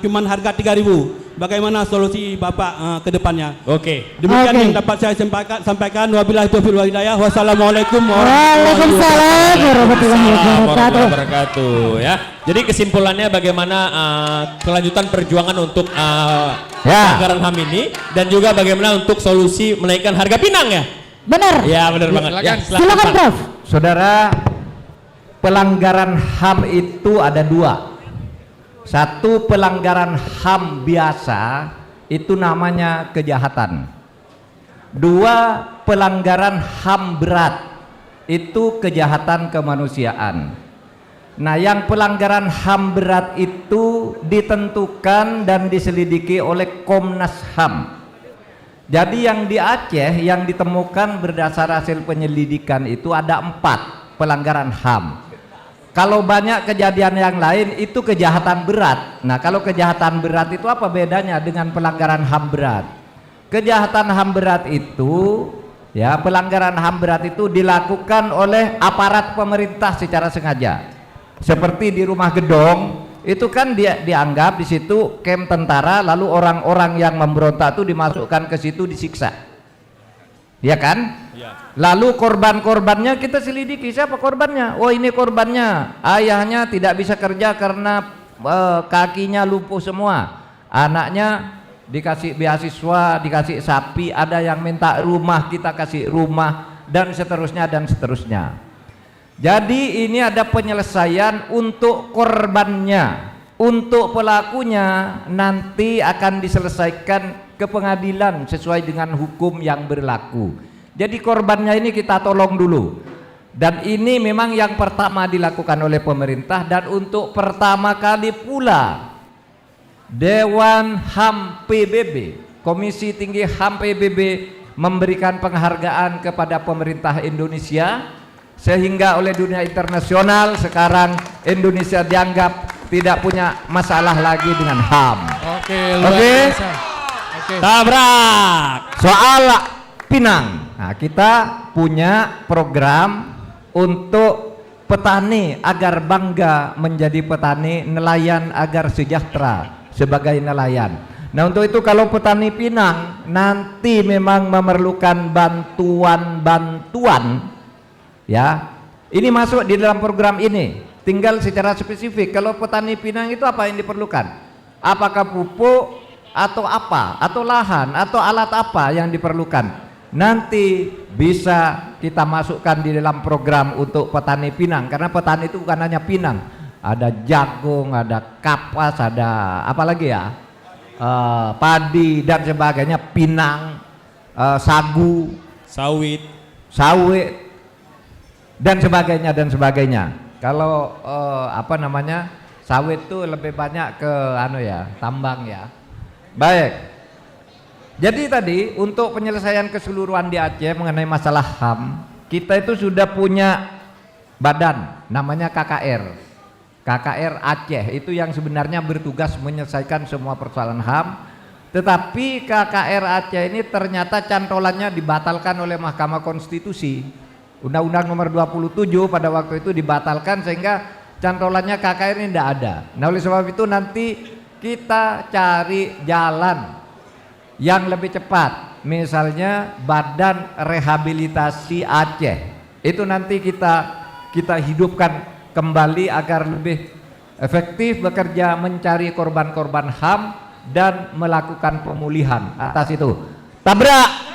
cuman harga 3.000. Bagaimana solusi Bapak ke depannya? Oke. Demikian Oke. yang dapat saya sampaikan. Wabillahi taufiq wal hidayah. Wassalamualaikum Waalaikumsalam warahmatullahi wabarakatuh. wabarakatuh ya. Jadi kesimpulannya bagaimana kelanjutan perjuangan untuk pelanggaran HAM ini, dan juga bagaimana untuk solusi menaikkan harga pinang ya? Benar. Ya benar banget. Ya, Silakan Pak. Prof. Saudara, pelanggaran HAM itu ada 2. Satu, pelanggaran HAM biasa, itu namanya kejahatan. 2, pelanggaran HAM berat, itu kejahatan kemanusiaan. Nah, yang pelanggaran HAM berat itu ditentukan dan diselidiki oleh Komnas HAM. Jadi yang di Aceh yang ditemukan berdasar hasil penyelidikan itu ada 4 pelanggaran HAM. Kalau banyak kejadian yang lain itu kejahatan berat. Nah, kalau kejahatan berat itu apa bedanya dengan pelanggaran HAM berat? Kejahatan HAM berat itu, ya, pelanggaran HAM berat itu dilakukan oleh aparat pemerintah secara sengaja. Seperti di Rumah Gedong, itu kan dia dianggap di situ kamp tentara, lalu orang-orang yang memberontak itu dimasukkan ke situ disiksa. Ya kan? Lalu korban-korbannya kita selidiki, siapa korbannya? Oh, ini korbannya, ayahnya tidak bisa kerja karena kakinya lumpuh semua, anaknya dikasih beasiswa, dikasih sapi, ada yang minta rumah, kita kasih rumah, dan seterusnya dan seterusnya. Jadi ini ada penyelesaian untuk korbannya, untuk pelakunya nanti akan diselesaikan ke pengadilan sesuai dengan hukum yang berlaku. Jadi korbannya ini kita tolong dulu. Dan ini memang yang pertama dilakukan oleh pemerintah, dan untuk pertama kali pula Dewan HAM PBB, Komisi Tinggi HAM PBB memberikan penghargaan kepada pemerintah Indonesia, sehingga oleh dunia internasional sekarang Indonesia dianggap tidak punya masalah lagi dengan HAM. Oke, luar biasa. Oke. Tabrak. Soal Pinang, nah kita punya program untuk petani agar bangga menjadi petani, nelayan agar sejahtera sebagai nelayan. Nah untuk itu kalau petani Pinang nanti memang memerlukan bantuan-bantuan, ya ini masuk di dalam program ini. Tinggal secara spesifik kalau petani Pinang itu apa yang diperlukan, apakah pupuk atau apa, atau lahan, atau alat apa yang diperlukan, nanti bisa kita masukkan di dalam program untuk petani Pinang. Karena petani itu bukan hanya Pinang, ada jagung, ada kapas, ada apa lagi ya, padi dan sebagainya, pinang, sagu, Sawit. sawit dan sebagainya. Kalau apa namanya, sawit itu lebih banyak ke tambang ya. Baik. Jadi tadi untuk penyelesaian keseluruhan di Aceh mengenai masalah HAM, kita itu sudah punya badan namanya KKR. KKR Aceh itu yang sebenarnya bertugas menyelesaikan semua persoalan HAM, tetapi KKR Aceh ini ternyata cantolannya dibatalkan oleh Mahkamah Konstitusi. Undang-Undang nomor 27 pada waktu itu dibatalkan sehingga cantolannya KKR ini tidak ada. Nah oleh sebab itu nanti kita cari jalan yang lebih cepat, misalnya Badan Rehabilitasi Aceh itu nanti kita hidupkan kembali agar lebih efektif bekerja mencari korban-korban HAM dan melakukan pemulihan atas itu. Tabrak.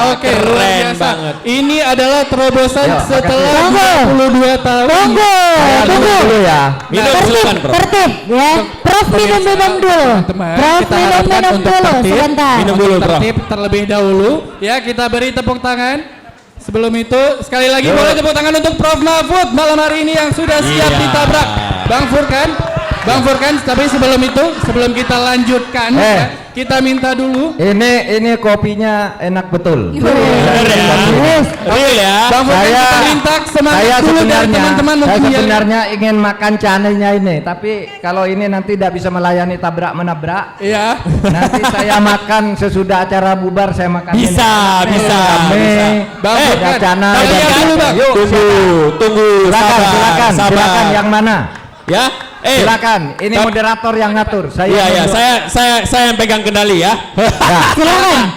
Oke, luar Keren biasa. banget. Ini adalah terobosan Yo, setelah makasih. 22 tahun. Tunggu dulu ya. Minum Tertib, silakan, Prof. tertib ya. Prof minum dulu. Teman-teman, Prof kita harapkan minum untuk dulu tertib. sebentar. Minum Untuk dulu, Prof. tertib terlebih dahulu. Ya, kita beri tepuk tangan. Sebelum itu, sekali lagi Yo. boleh tepuk tangan untuk Prof Mahfud malam hari ini yang sudah siap Iya. ditabrak. Bang Furkan, tapi sebelum itu, sebelum kita lanjutkan, ya, kita minta dulu. Ini kopinya enak betul. Real ya. Bang Furkan, Saya- kita minta semangat Saya dulu dari sebenarnya, teman-teman saya mungkin yang- sebenarnya ingin makan canenya ini, tapi kalau ini nanti tidak bisa melayani tabrak menabrak, Iya. nanti saya makan sesudah acara bubar saya makan Bisa, ini. bisa, Kami, bisa. Bang Furkan, cana, kalian dulu, Bang. Yuk, Tunggu, silakan, sabar. silakan yang mana? Ya, Silakan, ini Tap- moderator yang ngatur. Saya Iya, ya, mundur. saya yang pegang kendali ya. Ya.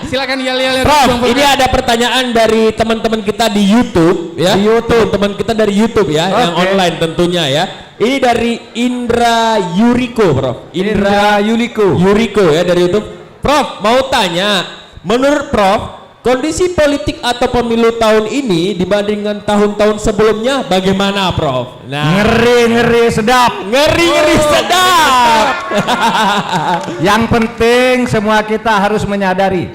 Silakan yel-yel Prof, Bang Furkan. ini ada pertanyaan dari teman-teman kita di YouTube ya. Di YouTube. Teman-teman kita dari YouTube ya, yang Oke. online tentunya ya. Ini dari Indra Yuriko, Prof. Indra Yuliko. Yuriko ya dari YouTube. Prof, mau tanya, menurut Prof, kondisi politik atau pemilu tahun ini dibandingkan tahun-tahun sebelumnya bagaimana, Prof? Nah, Ngeri sedap. ngeri sedap. Yang penting semua kita harus menyadari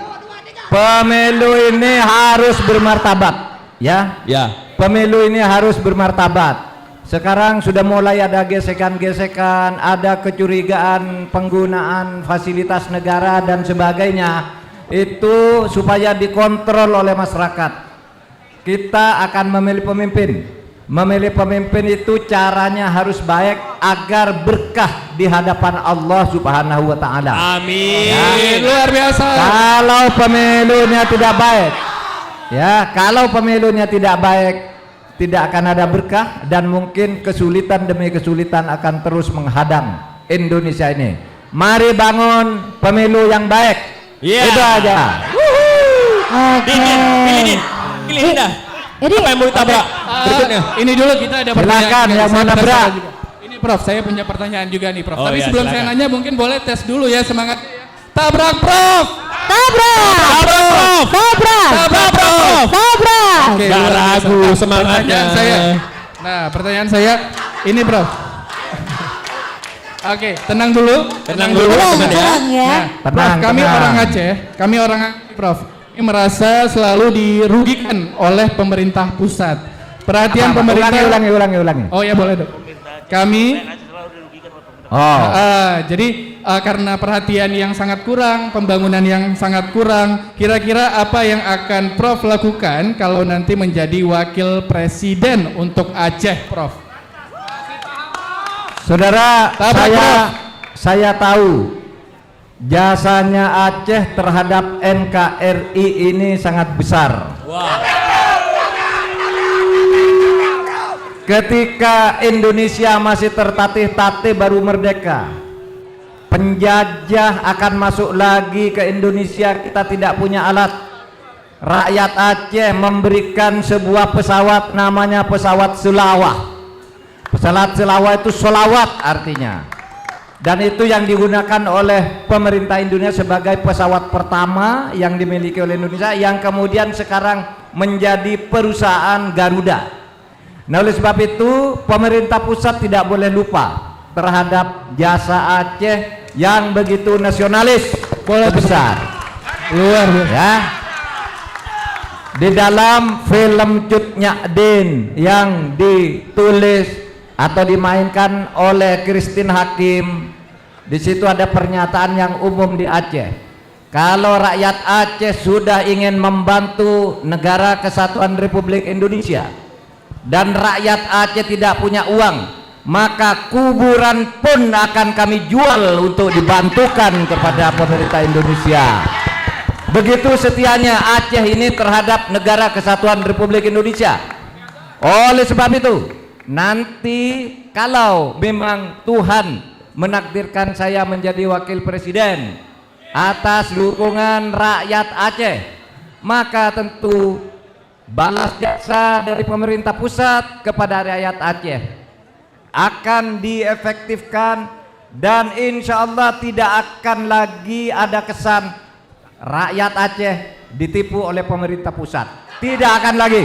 pemilu ini harus bermartabat, ya. Ya. Pemilu ini harus bermartabat. Sekarang sudah mulai ada gesekan-gesekan, ada kecurigaan penggunaan fasilitas negara dan sebagainya. Itu supaya dikontrol oleh masyarakat. Kita akan memilih pemimpin. Memilih pemimpin itu caranya harus baik agar berkah di hadapan Allah Subhanahu wa taala. Amin. Luar biasa. Kalau pemilunya tidak baik, ya, kalau pemilunya tidak baik, tidak akan ada berkah dan mungkin kesulitan demi kesulitan akan terus menghadang Indonesia ini. Mari bangun pemilu yang baik. Iya. Itu aja. Oke. Pilih dah. Ini Apa yang mau ditabrak? Berikutnya. Ini dulu kita ada Silakan yang mau nabrak. Prof, saya punya pertanyaan juga nih Prof. Oh, Tapi ya, sebelum saya silakan. nanya mungkin boleh tes dulu ya semangat. Tabrak Prof. Tabrak! Prof. Tabrak! Tabrak Prof. Tabrak! Oke, Nggak luar biasa. ragu Nah, semangatnya. Pertanyaan saya ini Prof. Oke, tenang dulu. Tenang dulu, Tenang, teman ya. tenang ya. Nah, Prof, Tenang, kami tenang. orang Aceh, Prof, ini merasa selalu dirugikan oleh pemerintah pusat. Perhatian Apa? pemerintah. Ulangi. Oh ya boleh dong. Kami jadi karena perhatian yang sangat kurang, pembangunan yang sangat kurang, kira-kira apa yang akan Prof lakukan kalau nanti menjadi wakil presiden untuk Aceh, Prof? Saudara, Tabrak, saya tahu jasanya Aceh terhadap NKRI ini sangat besar. Ketika Indonesia masih tertatih-tatih baru merdeka, penjajah akan masuk lagi ke Indonesia, kita tidak punya alat. Rakyat Aceh memberikan sebuah pesawat namanya pesawat Sulawah. Pesawat Sulawah itu solawat artinya. Dan itu yang digunakan oleh pemerintah Indonesia sebagai pesawat pertama yang dimiliki oleh Indonesia, yang kemudian sekarang menjadi perusahaan Garuda. Nah, oleh sebab itu pemerintah pusat tidak boleh lupa terhadap jasa Aceh yang begitu nasionalis, besar. Luar biasa. Ya. Di dalam film Cut Nyak Din yang ditulis atau dimainkan oleh Christine Hakim, di situ ada pernyataan yang umum di Aceh. Kalau rakyat Aceh sudah ingin membantu negara kesatuan Republik Indonesia dan rakyat Aceh tidak punya uang, maka kuburan pun akan kami jual untuk dibantukan kepada pemerintah Indonesia. Begitu setianya Aceh ini terhadap negara kesatuan Republik Indonesia. Oleh sebab itu, nanti kalau memang Tuhan menakdirkan saya menjadi wakil presiden atas dukungan rakyat Aceh, maka tentu balas jasa dari pemerintah pusat kepada rakyat Aceh akan diefektifkan, dan insya Allah tidak akan lagi ada kesan rakyat Aceh ditipu oleh pemerintah pusat. Tidak akan lagi.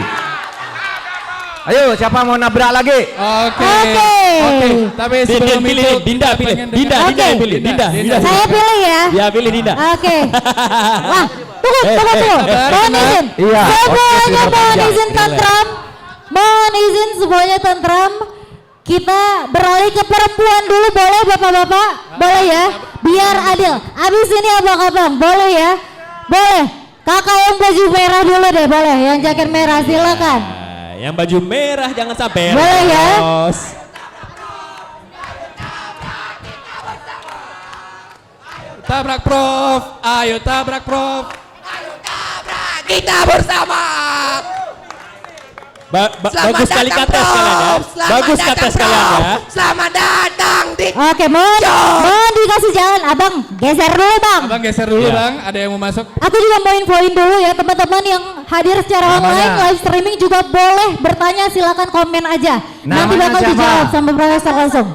Ayo, siapa mau nabrak lagi? Oke. Tapi sebelum Pilih, itu Dinda kita pilih. pengen Dinda dengar- Oke. yang pilih. Dinda. Saya pilih ya. Ya, pilih Dinda. Oke. Wah, tunggu. Mohon izin. Iya, Semuanya oke, sudah mohon panjang. izin tantram. Mohon izin semuanya tantram. Kita beralih ke perempuan dulu, boleh bapak-bapak? Boleh ya? Biar adil. Abis ini abang-abang, boleh ya? Boleh. Kakak yang baju merah dulu deh, boleh. Yang jaket merah silakan. Nah, yang baju merah jangan sampai. Boleh ya? Ros. Tabrak Prof. Ayo tabrak Prof. Kita bersama. Bagus sekali kata sekalian ya. Bagus kata sekalian ya. Selamat datang di Oke, mohon dikasih jalan. Abang, geser dulu bang. Abang geser dulu Ya. Bang, ada yang mau masuk. Aku juga mau infoin dulu ya teman-teman yang hadir secara Namanya? online live streaming juga boleh bertanya, silakan komen aja. Nanti Namanya bakal siapa? dijawab sama Profesor langsung.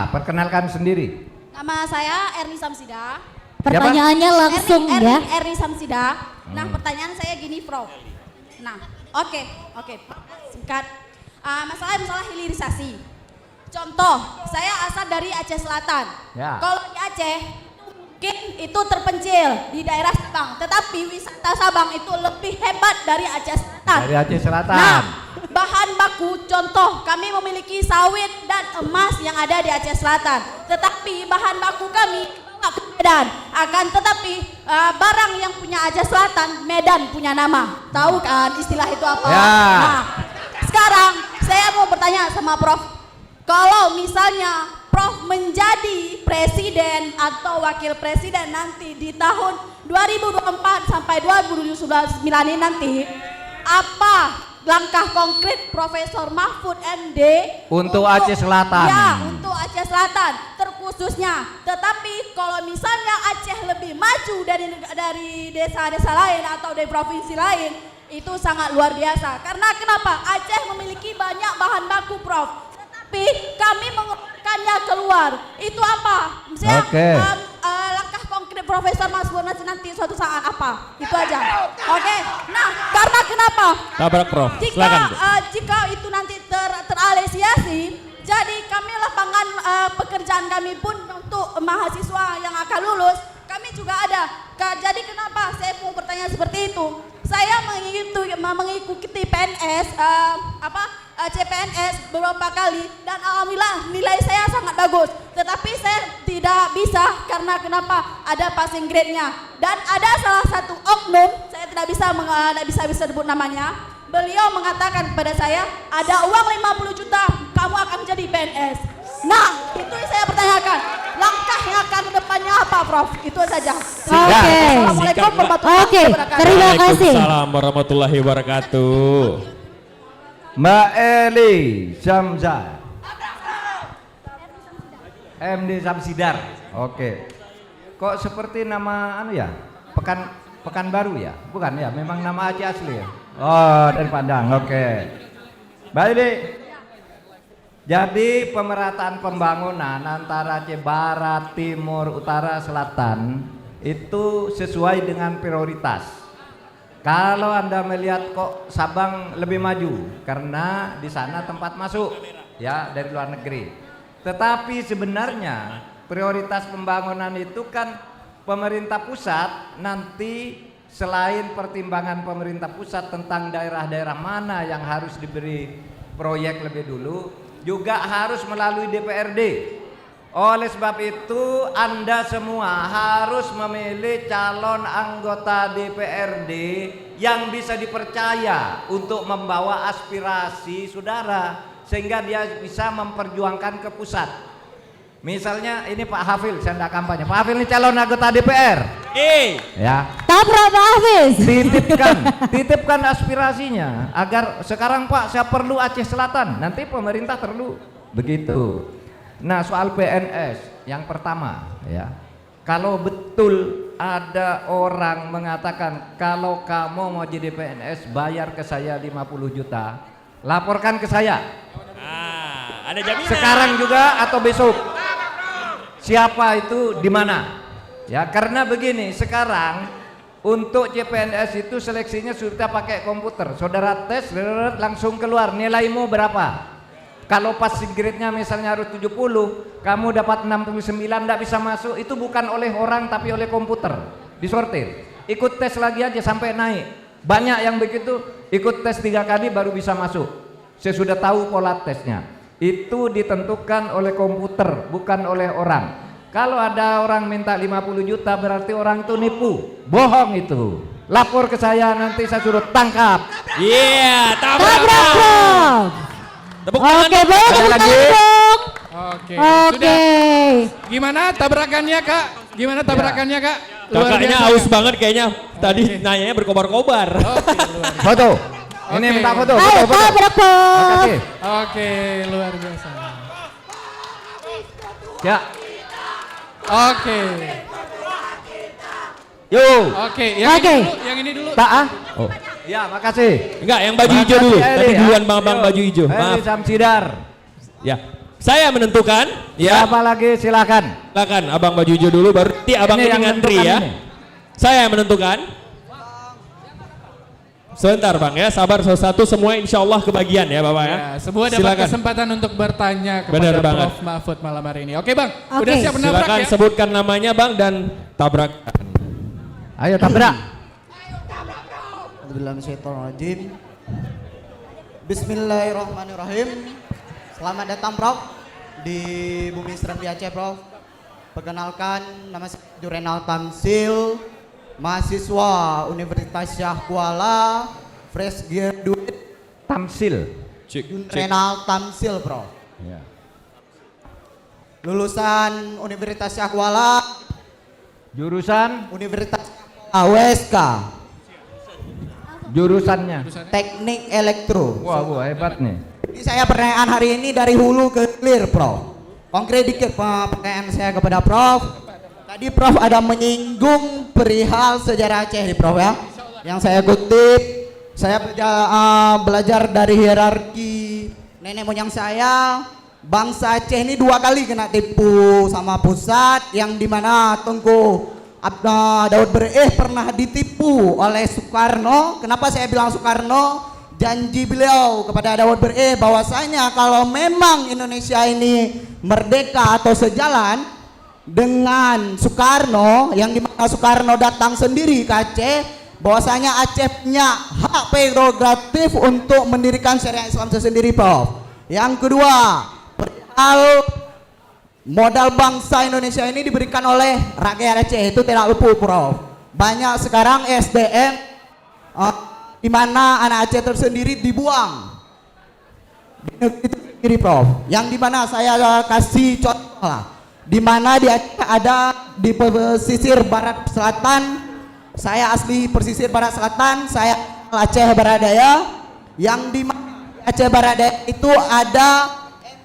Perkenalkan sendiri. Nama saya Erni Samsida. Pertanyaannya langsung ya. Erni Samsida. Nah, pertanyaan saya gini, Prof. Nah, oke. Singkat. Masalah hilirisasi. Contoh, saya asal dari Aceh Selatan. Ya. Kalau di Aceh mungkin itu terpencil di daerah Sabang, tetapi wisata Sabang itu lebih hebat dari Aceh Selatan. Dari Aceh Selatan. Nah, bahan baku contoh kami memiliki sawit dan emas yang ada di Aceh Selatan, tetapi bahan baku kami dibawa ke Medan. Akan tetapi barang yang punya Aceh Selatan, Medan punya nama. Tahu kan istilah itu apa? Ya. Nah, sekarang saya mau bertanya sama Prof. Kalau misalnya Prof menjadi presiden atau wakil presiden nanti di tahun 2024 sampai 2029 ini nanti, apa langkah konkret Profesor Mahfud MD Untuk Aceh Selatan. Ya, untuk Aceh Selatan terkhususnya. Tetapi kalau misalnya Aceh lebih maju dari desa-desa lain atau dari provinsi lain, itu sangat luar biasa. Karena kenapa? Aceh memiliki banyak bahan baku, Prof. Tetapi kami mengeluarkan depannya keluar. Itu apa? Misalnya Oke. langkah konkret Profesor Mahfud nanti suatu saat apa? Itu aja. Oke. Nah, karena kenapa? Tabrak Prof. Jika Silakan. jika itu nanti teralesiasi, jadi kami lapangan pekerjaan kami pun untuk mahasiswa yang akan lulus, kami juga ada. Jadi kenapa saya mau bertanya seperti itu? Saya mengikuti PNS CPNS beberapa kali dan alhamdulillah nilai saya sangat bagus. Tetapi saya tidak bisa karena kenapa? Ada passing grade-nya. Dan ada salah satu oknum, saya tidak bisa sebut namanya. Beliau mengatakan kepada saya, ada uang 50 juta, kamu akan menjadi PNS. Nah, itu yang saya pertanyakan. Langkah yang akan ke depannya apa, Prof? Itu saja. Oke. Assalamualaikum warahmatullahi Oke, wabarakatuh. terima kasih. Waalaikumsalam warahmatullahi wabarakatuh. Mbak Eli Syamzah. MD Samsidar. Oke. Kok seperti nama anu ya? Pekanbaru ya? Bukan ya, memang nama Aceh asli ya. Oh, dari Padang. Oke. Baik. Jadi pemerataan pembangunan antara Aceh Barat, Timur, Utara, Selatan itu sesuai dengan prioritas. Kalau Anda melihat kok Sabang lebih maju karena di sana tempat masuk ya dari luar negeri. Tetapi sebenarnya prioritas pembangunan itu kan pemerintah pusat nanti selain pertimbangan pemerintah pusat tentang daerah-daerah mana yang harus diberi proyek lebih dulu, juga harus melalui DPRD. Oleh sebab itu Anda semua harus memilih calon anggota DPRD yang bisa dipercaya untuk membawa aspirasi saudara sehingga dia bisa memperjuangkan ke pusat. Misalnya ini Pak Hafil, saya tidak kampanye. Pak Hafil ini calon anggota DPR. Ya. Tabrak Pak Hafiz. Titipkan aspirasinya agar sekarang Pak saya perlu Aceh Selatan, nanti pemerintah perlu begitu. Nah, soal PNS yang pertama ya. Kalau betul ada orang mengatakan kalau kamu mau jadi PNS bayar ke saya 50 juta, laporkan ke saya. Ada jaminan. Sekarang juga atau besok. Siapa itu di mana? Ya, karena begini, sekarang untuk CPNS itu seleksinya sudah pakai komputer. Saudara tes langsung keluar nilaimu berapa. Kalau passing grade-nya misalnya harus 70, kamu dapat 69 tidak bisa masuk, itu bukan oleh orang tapi oleh komputer. Disortir. Ikut tes lagi aja sampai naik. Banyak yang begitu, ikut tes 3 kali baru bisa masuk. Saya sudah tahu pola tesnya. Itu ditentukan oleh komputer, bukan oleh orang. Kalau ada orang minta 50 juta berarti orang itu nipu, bohong itu. Lapor ke saya, nanti saya suruh tangkap. Iya, Tabrak Prof. Tepuk tangan. Oke, boleh tepuk tangan dong. Oke. Oke. Sudah. Gimana tabrakannya, Kak? Gimana tabrakannya, Kak? Luar Kakaknya biasa, haus Kak. banget kayaknya. Tadi nanyanya berkobar-kobar. Oke, luar biasa. Foto. Ini Oke. minta foto. Ayo, tabrak Prof. Makasih. Oke, luar biasa. Ya. Oke. Yo. Oke, yang Oke. ini dulu, yang ini dulu. Tak ah? Oh. Ya, makasih. Enggak, yang baju hijau dulu. Tadi duluan bang baju hijau. Maaf. Eli Samsidar. Ya. Saya menentukan. Ya. Siapa lagi silakan. Silakan abang baju hijau dulu baru nanti abang ini yang ngantri menentukan ya. ini. Saya yang menentukan. Sebentar bang ya, sabar satu semua insya Allah kebagian ya bapak ya. Ya, semua dapat Silakan. kesempatan untuk bertanya Benar kepada banget. Prof Mahfud malam hari ini. Oke, Bang. Oke. Udah siap menabrak Silakan ya? sebutkan namanya bang dan tabrak. Ayo tabrak. Bismillahirrahmanirrahim. Bismillahirrahmanirrahim. Selamat datang Prof di Bumi Serambi Aceh Prof. Perkenalkan nama saya Jurenal Tamsil, mahasiswa Universitas Syah Kuala, fresh graduate. Tamsil. Jurenal Tamsil Prof. Ya. Lulusan Universitas Syah Kuala, Jurusan, Universitas AWSK, jurusannya. Teknik Elektro. Wah, hebat nih. Jadi saya pertanyaan hari ini dari hulu ke hilir, Prof. Konkret dikit pertanyaan saya kepada Prof. Tadi Prof ada menyinggung perihal sejarah Aceh nih, Prof ya. Yang saya kutip, saya belajar dari hierarki nenek moyang saya. bangsa Aceh ini 2 kali kena tipu sama pusat, yang dimana Tunku Daud Bereh pernah ditipu oleh Soekarno. Kenapa saya bilang Soekarno? Janji beliau kepada Daud Bereh bahwasanya kalau memang Indonesia ini merdeka atau sejalan dengan Soekarno, yang dimana Soekarno datang sendiri ke Aceh, bahwasanya Aceh punya hak prerogatif untuk mendirikan syariat Islam sendiri, Prof. Yang kedua, perihal modal bangsa Indonesia ini diberikan oleh rakyat Aceh, itu tidak luput, Prof. Banyak sekarang SDM di mana anak Aceh tersendiri dibuang di negeri itu sendiri, Prof. Yang dimana saya kasih contoh lah, di mana di Aceh ada di pesisir barat selatan, saya asli pesisir barat selatan, saya Aceh Barat Daya, yang dimana Aceh Barat Daya itu ada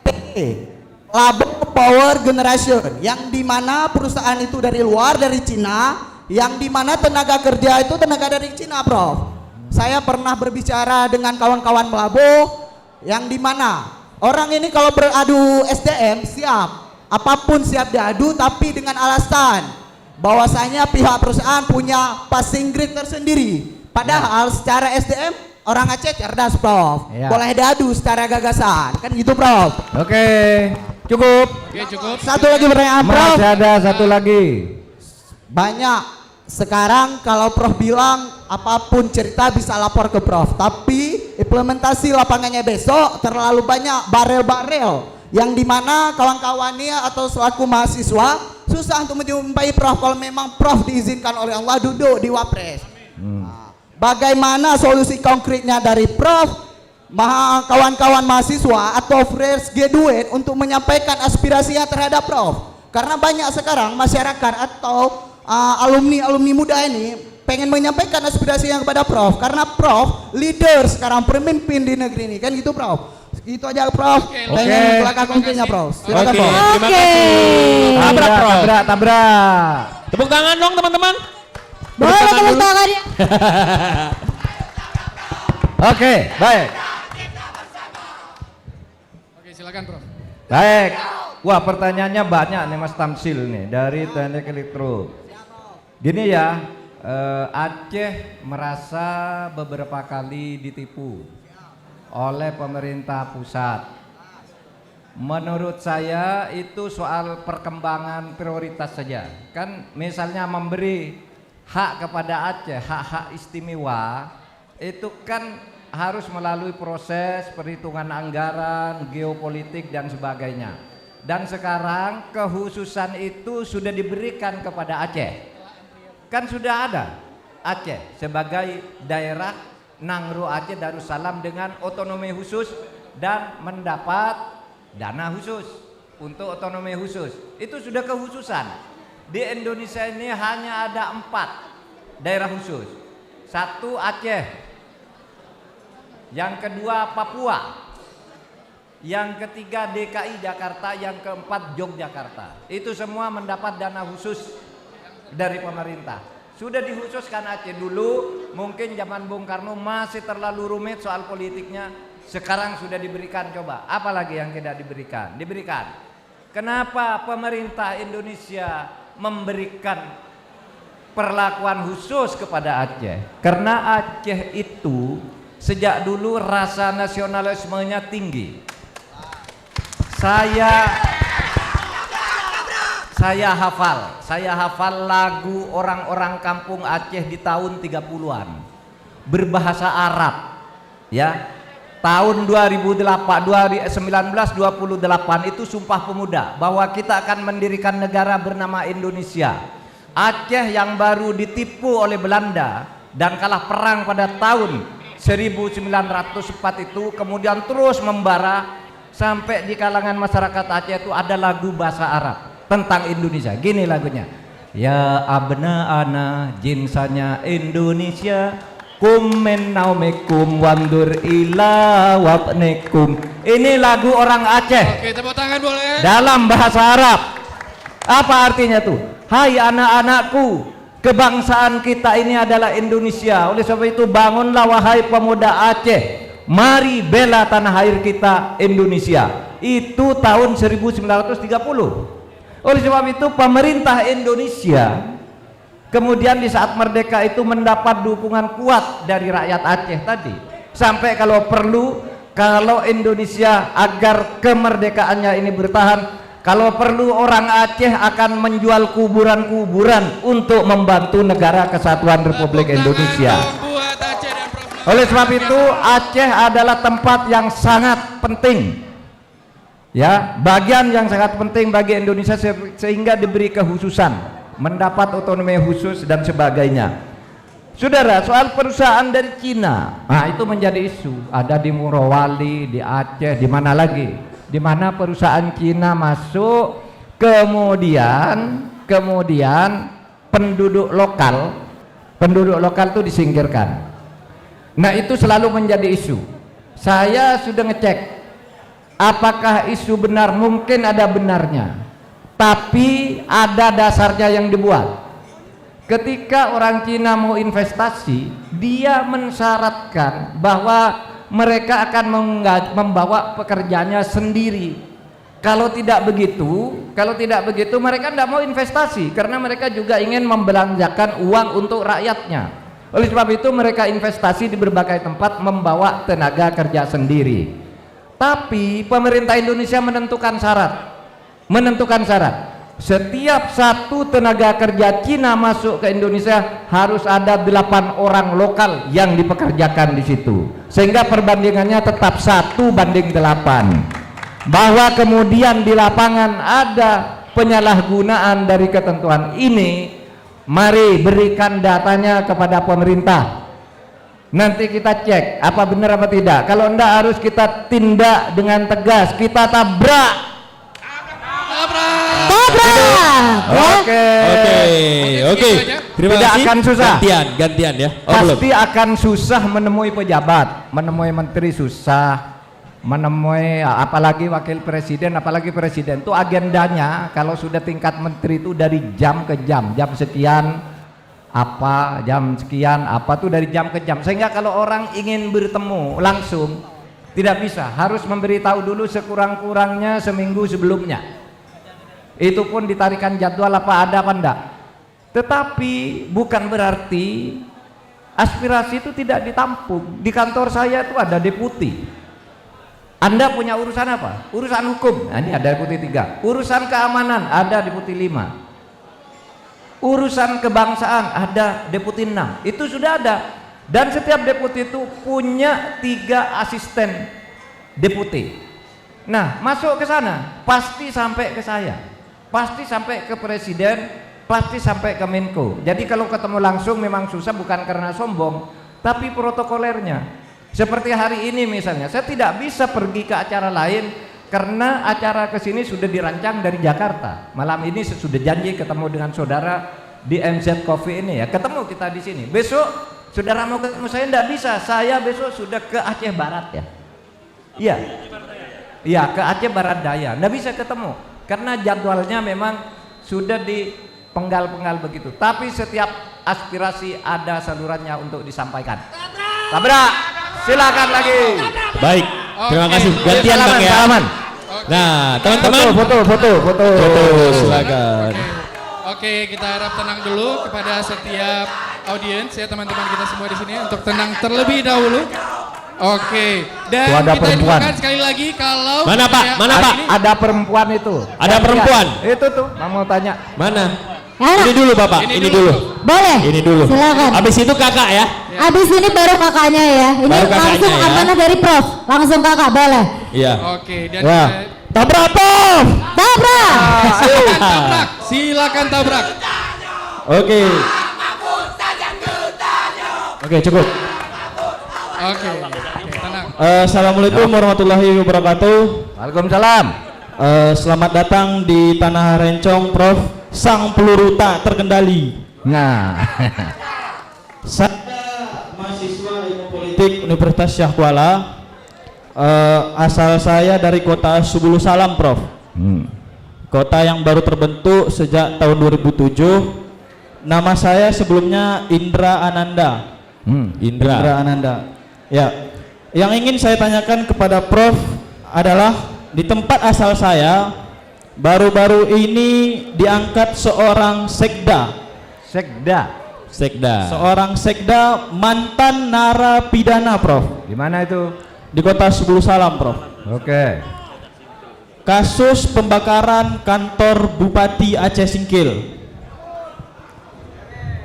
MPE, Labo Power Generation, yang dimana perusahaan itu dari luar, dari Cina, yang dimana tenaga kerja itu tenaga dari Cina, Prof. Saya pernah berbicara dengan kawan-kawan Melabo, yang dimana orang ini kalau beradu SDM siap, apapun siap diadu, tapi dengan alasan bahwasanya pihak perusahaan punya passing grade tersendiri. Padahal secara SDM orang Aceh cerdas, Prof. Boleh diadu secara gagasan, kan gitu, Prof. Oke, cukup. Cukup. Satu lagi pertanyaan, Prof. Masih ada satu lagi. Banyak sekarang kalau Prof bilang apapun cerita bisa lapor ke Prof, tapi implementasi lapangannya besok terlalu banyak barel-barel, yang dimana kawan-kawannya atau selaku mahasiswa susah untuk menjumpai Prof kalau memang Prof diizinkan oleh Allah duduk di Wapres. Bagaimana solusi konkretnya dari Prof, kawan-kawan mahasiswa atau fresh graduate untuk menyampaikan aspirasinya terhadap Prof? Karena banyak sekarang masyarakat atau alumni-alumni muda ini pengen menyampaikan aspirasinya kepada Prof, karena Prof leader sekarang, pemimpin di negeri ini, kan gitu, Prof. Itu aja, Prof. Pengen belakang konkretnya, Prof. Silakan, Prof. Oke. Tabrak. Tepuk tangan dong, teman-teman. Boleh tepuk tangannya. Oke, baik. Oke, silakan, Prof. Baik. Wah, pertanyaannya banyak nih Mas Tamsil nih dari Teknik Elektro. Gini ya, Aceh merasa beberapa kali ditipu oleh pemerintah pusat. Menurut saya itu soal perkembangan prioritas saja. Kan misalnya memberi hak kepada Aceh, hak-hak istimewa, itu kan harus melalui proses perhitungan anggaran, geopolitik dan sebagainya. Dan sekarang kekhususan itu sudah diberikan kepada Aceh. Kan sudah ada Aceh sebagai daerah Nangro Aceh Darussalam dengan otonomi khusus dan mendapat dana khusus untuk otonomi khusus. Itu sudah kekhususan. Di Indonesia ini hanya ada 4 daerah khusus. 1 Aceh, yang kedua Papua, yang ketiga DKI Jakarta, yang keempat Yogyakarta. Itu semua mendapat dana khusus dari pemerintah. Sudah dikhususkan Aceh dulu, mungkin zaman Bung Karno masih terlalu rumit soal politiknya. Sekarang sudah diberikan, coba apalagi yang tidak diberikan? Diberikan. Kenapa pemerintah Indonesia memberikan perlakuan khusus kepada Aceh? Karena Aceh itu sejak dulu rasa nasionalismenya tinggi. Saya hafal lagu orang-orang kampung Aceh di tahun 30-an berbahasa Arab, ya. Tahun 1928 itu Sumpah Pemuda bahwa kita akan mendirikan negara bernama Indonesia. Aceh yang baru ditipu oleh Belanda dan kalah perang pada tahun 1904 itu kemudian terus membara sampai di kalangan masyarakat Aceh itu ada lagu bahasa Arab tentang Indonesia. Gini lagunya, ya abna ana jinsanya Indonesia, kum menaumekum wandur ila wabnekum. Ini lagu orang Aceh. Oke, tepuk tangan boleh. Dalam bahasa Arab. Apa artinya tuh? Hai anak-anakku, kebangsaan kita ini adalah Indonesia. Oleh sebab itu bangunlah wahai pemuda Aceh, mari bela tanah air kita Indonesia. itu tahun 1930. Oleh sebab itu pemerintah Indonesia kemudian di saat merdeka itu mendapat dukungan kuat dari rakyat Aceh tadi, sampai kalau perlu, kalau Indonesia agar kemerdekaannya ini bertahan, kalau perlu orang Aceh akan menjual kuburan-kuburan untuk membantu negara kesatuan Republik Indonesia. Oleh sebab itu Aceh adalah tempat yang sangat penting, ya, bagian yang sangat penting bagi Indonesia sehingga diberi kekhususan, mendapat otonomi khusus dan sebagainya. Saudara, soal perusahaan dari Cina, nah itu menjadi isu. Ada di Morowali, di Aceh, di mana lagi, di mana perusahaan Cina masuk, kemudian penduduk lokal itu disingkirkan. Nah itu selalu menjadi isu. Saya sudah ngecek apakah isu benar, mungkin ada benarnya, tapi ada dasarnya yang dibuat. Ketika orang Cina mau investasi, dia mensyaratkan bahwa mereka akan membawa pekerjaannya sendiri. Kalau tidak begitu mereka tidak mau investasi, karena mereka juga ingin membelanjakan uang untuk rakyatnya. Oleh sebab itu mereka investasi di berbagai tempat, membawa tenaga kerja sendiri. Tapi pemerintah Indonesia menentukan syarat. Setiap satu tenaga kerja Cina masuk ke Indonesia harus ada 8 orang lokal yang dipekerjakan di situ, sehingga perbandingannya tetap 1:8. Bahwa kemudian di lapangan ada penyalahgunaan dari ketentuan ini, mari berikan datanya kepada pemerintah. Nanti kita cek apa benar apa tidak. Kalau enggak harus kita tindak dengan tegas, kita tabrak. Oke. Terima Tidak kasih. akan susah. Gantian ya. Pasti akan susah menemui pejabat, menemui menteri susah, menemui apalagi wakil presiden, apalagi presiden itu agendanya kalau sudah tingkat menteri itu dari jam ke jam sekian tuh dari jam ke jam, sehingga kalau orang ingin bertemu langsung tidak bisa, harus memberitahu dulu sekurang-kurangnya seminggu sebelumnya. Itu pun ditarikan jadwal apa enggak. Tetapi bukan berarti aspirasi itu tidak ditampung. Di kantor saya itu ada deputi. Anda punya urusan apa? Urusan hukum, nah, ini ada deputi 3. Urusan keamanan ada deputi 5. Urusan kebangsaan ada deputi 6. Itu sudah ada. Dan setiap deputi itu punya 3 asisten deputi. Nah, masuk ke sana pasti sampai ke saya, pasti sampai ke presiden, pasti sampai ke Menko. Jadi kalau ketemu langsung memang susah, bukan karena sombong, tapi protokolernya. Seperti hari ini misalnya, saya tidak bisa pergi ke acara lain karena acara kesini sudah dirancang dari Jakarta. Malam ini saya sudah janji ketemu dengan saudara di MZ Coffee ini ya, ketemu kita di sini. Besok saudara mau ketemu saya tidak bisa, saya besok sudah ke Aceh Barat ya. Iya, ke Aceh Barat Daya, tidak bisa ketemu karena jadwalnya memang sudah dipenggal-penggal begitu. Tapi setiap aspirasi ada salurannya untuk disampaikan. Tabrak, silakan lagi. Baik, terima kasih. Gantian Bang ya. Salaman. Nah, teman-teman. Foto. Silakan. Oke, kita harap tenang dulu kepada setiap audiens ya, teman-teman kita semua di sini untuk tenang terlebih dahulu. Oke, dan ada kita perempuan. infokan sekali lagi kalau Mana Pak? Mana Pak? Ada perempuan itu. Ada perempuan. Itu tuh, mau tanya. Mana? Enak. Ini dulu Bapak, ini dulu. Boleh. Ini dulu. Silakan. Habis itu Kakak ya. Abis ini baru kakaknya ya. Ini Baru kakaknya langsung ya. amanah dari Prof. Langsung kakak, boleh. Iya. Oke, dan Wah. Tabrak Prof. Tabrak. silakan tabrak. Oke. Oke, cukup. Oke, tenang. Assalamualaikum warahmatullahi wabarakatuh. Waalaikumsalam. Selamat datang di Tanah Rencong, Prof. Sang peluru tak terkendali. Nah, Saya mahasiswa ilmu politik Universitas Syah Kuala. Asal saya dari kota Subulu Salam, Prof. Kota yang baru terbentuk sejak tahun 2007. Nama saya sebelumnya Indra Ananda. Indra. Ananda. Ya. Yang ingin saya tanyakan kepada Prof adalah di tempat asal saya baru-baru ini diangkat seorang sekda. Seorang sekda mantan narapidana, Prof. Di mana itu? Di Kota Sebulu Salam, Prof. Oke. Kasus pembakaran kantor Bupati Aceh Singkil.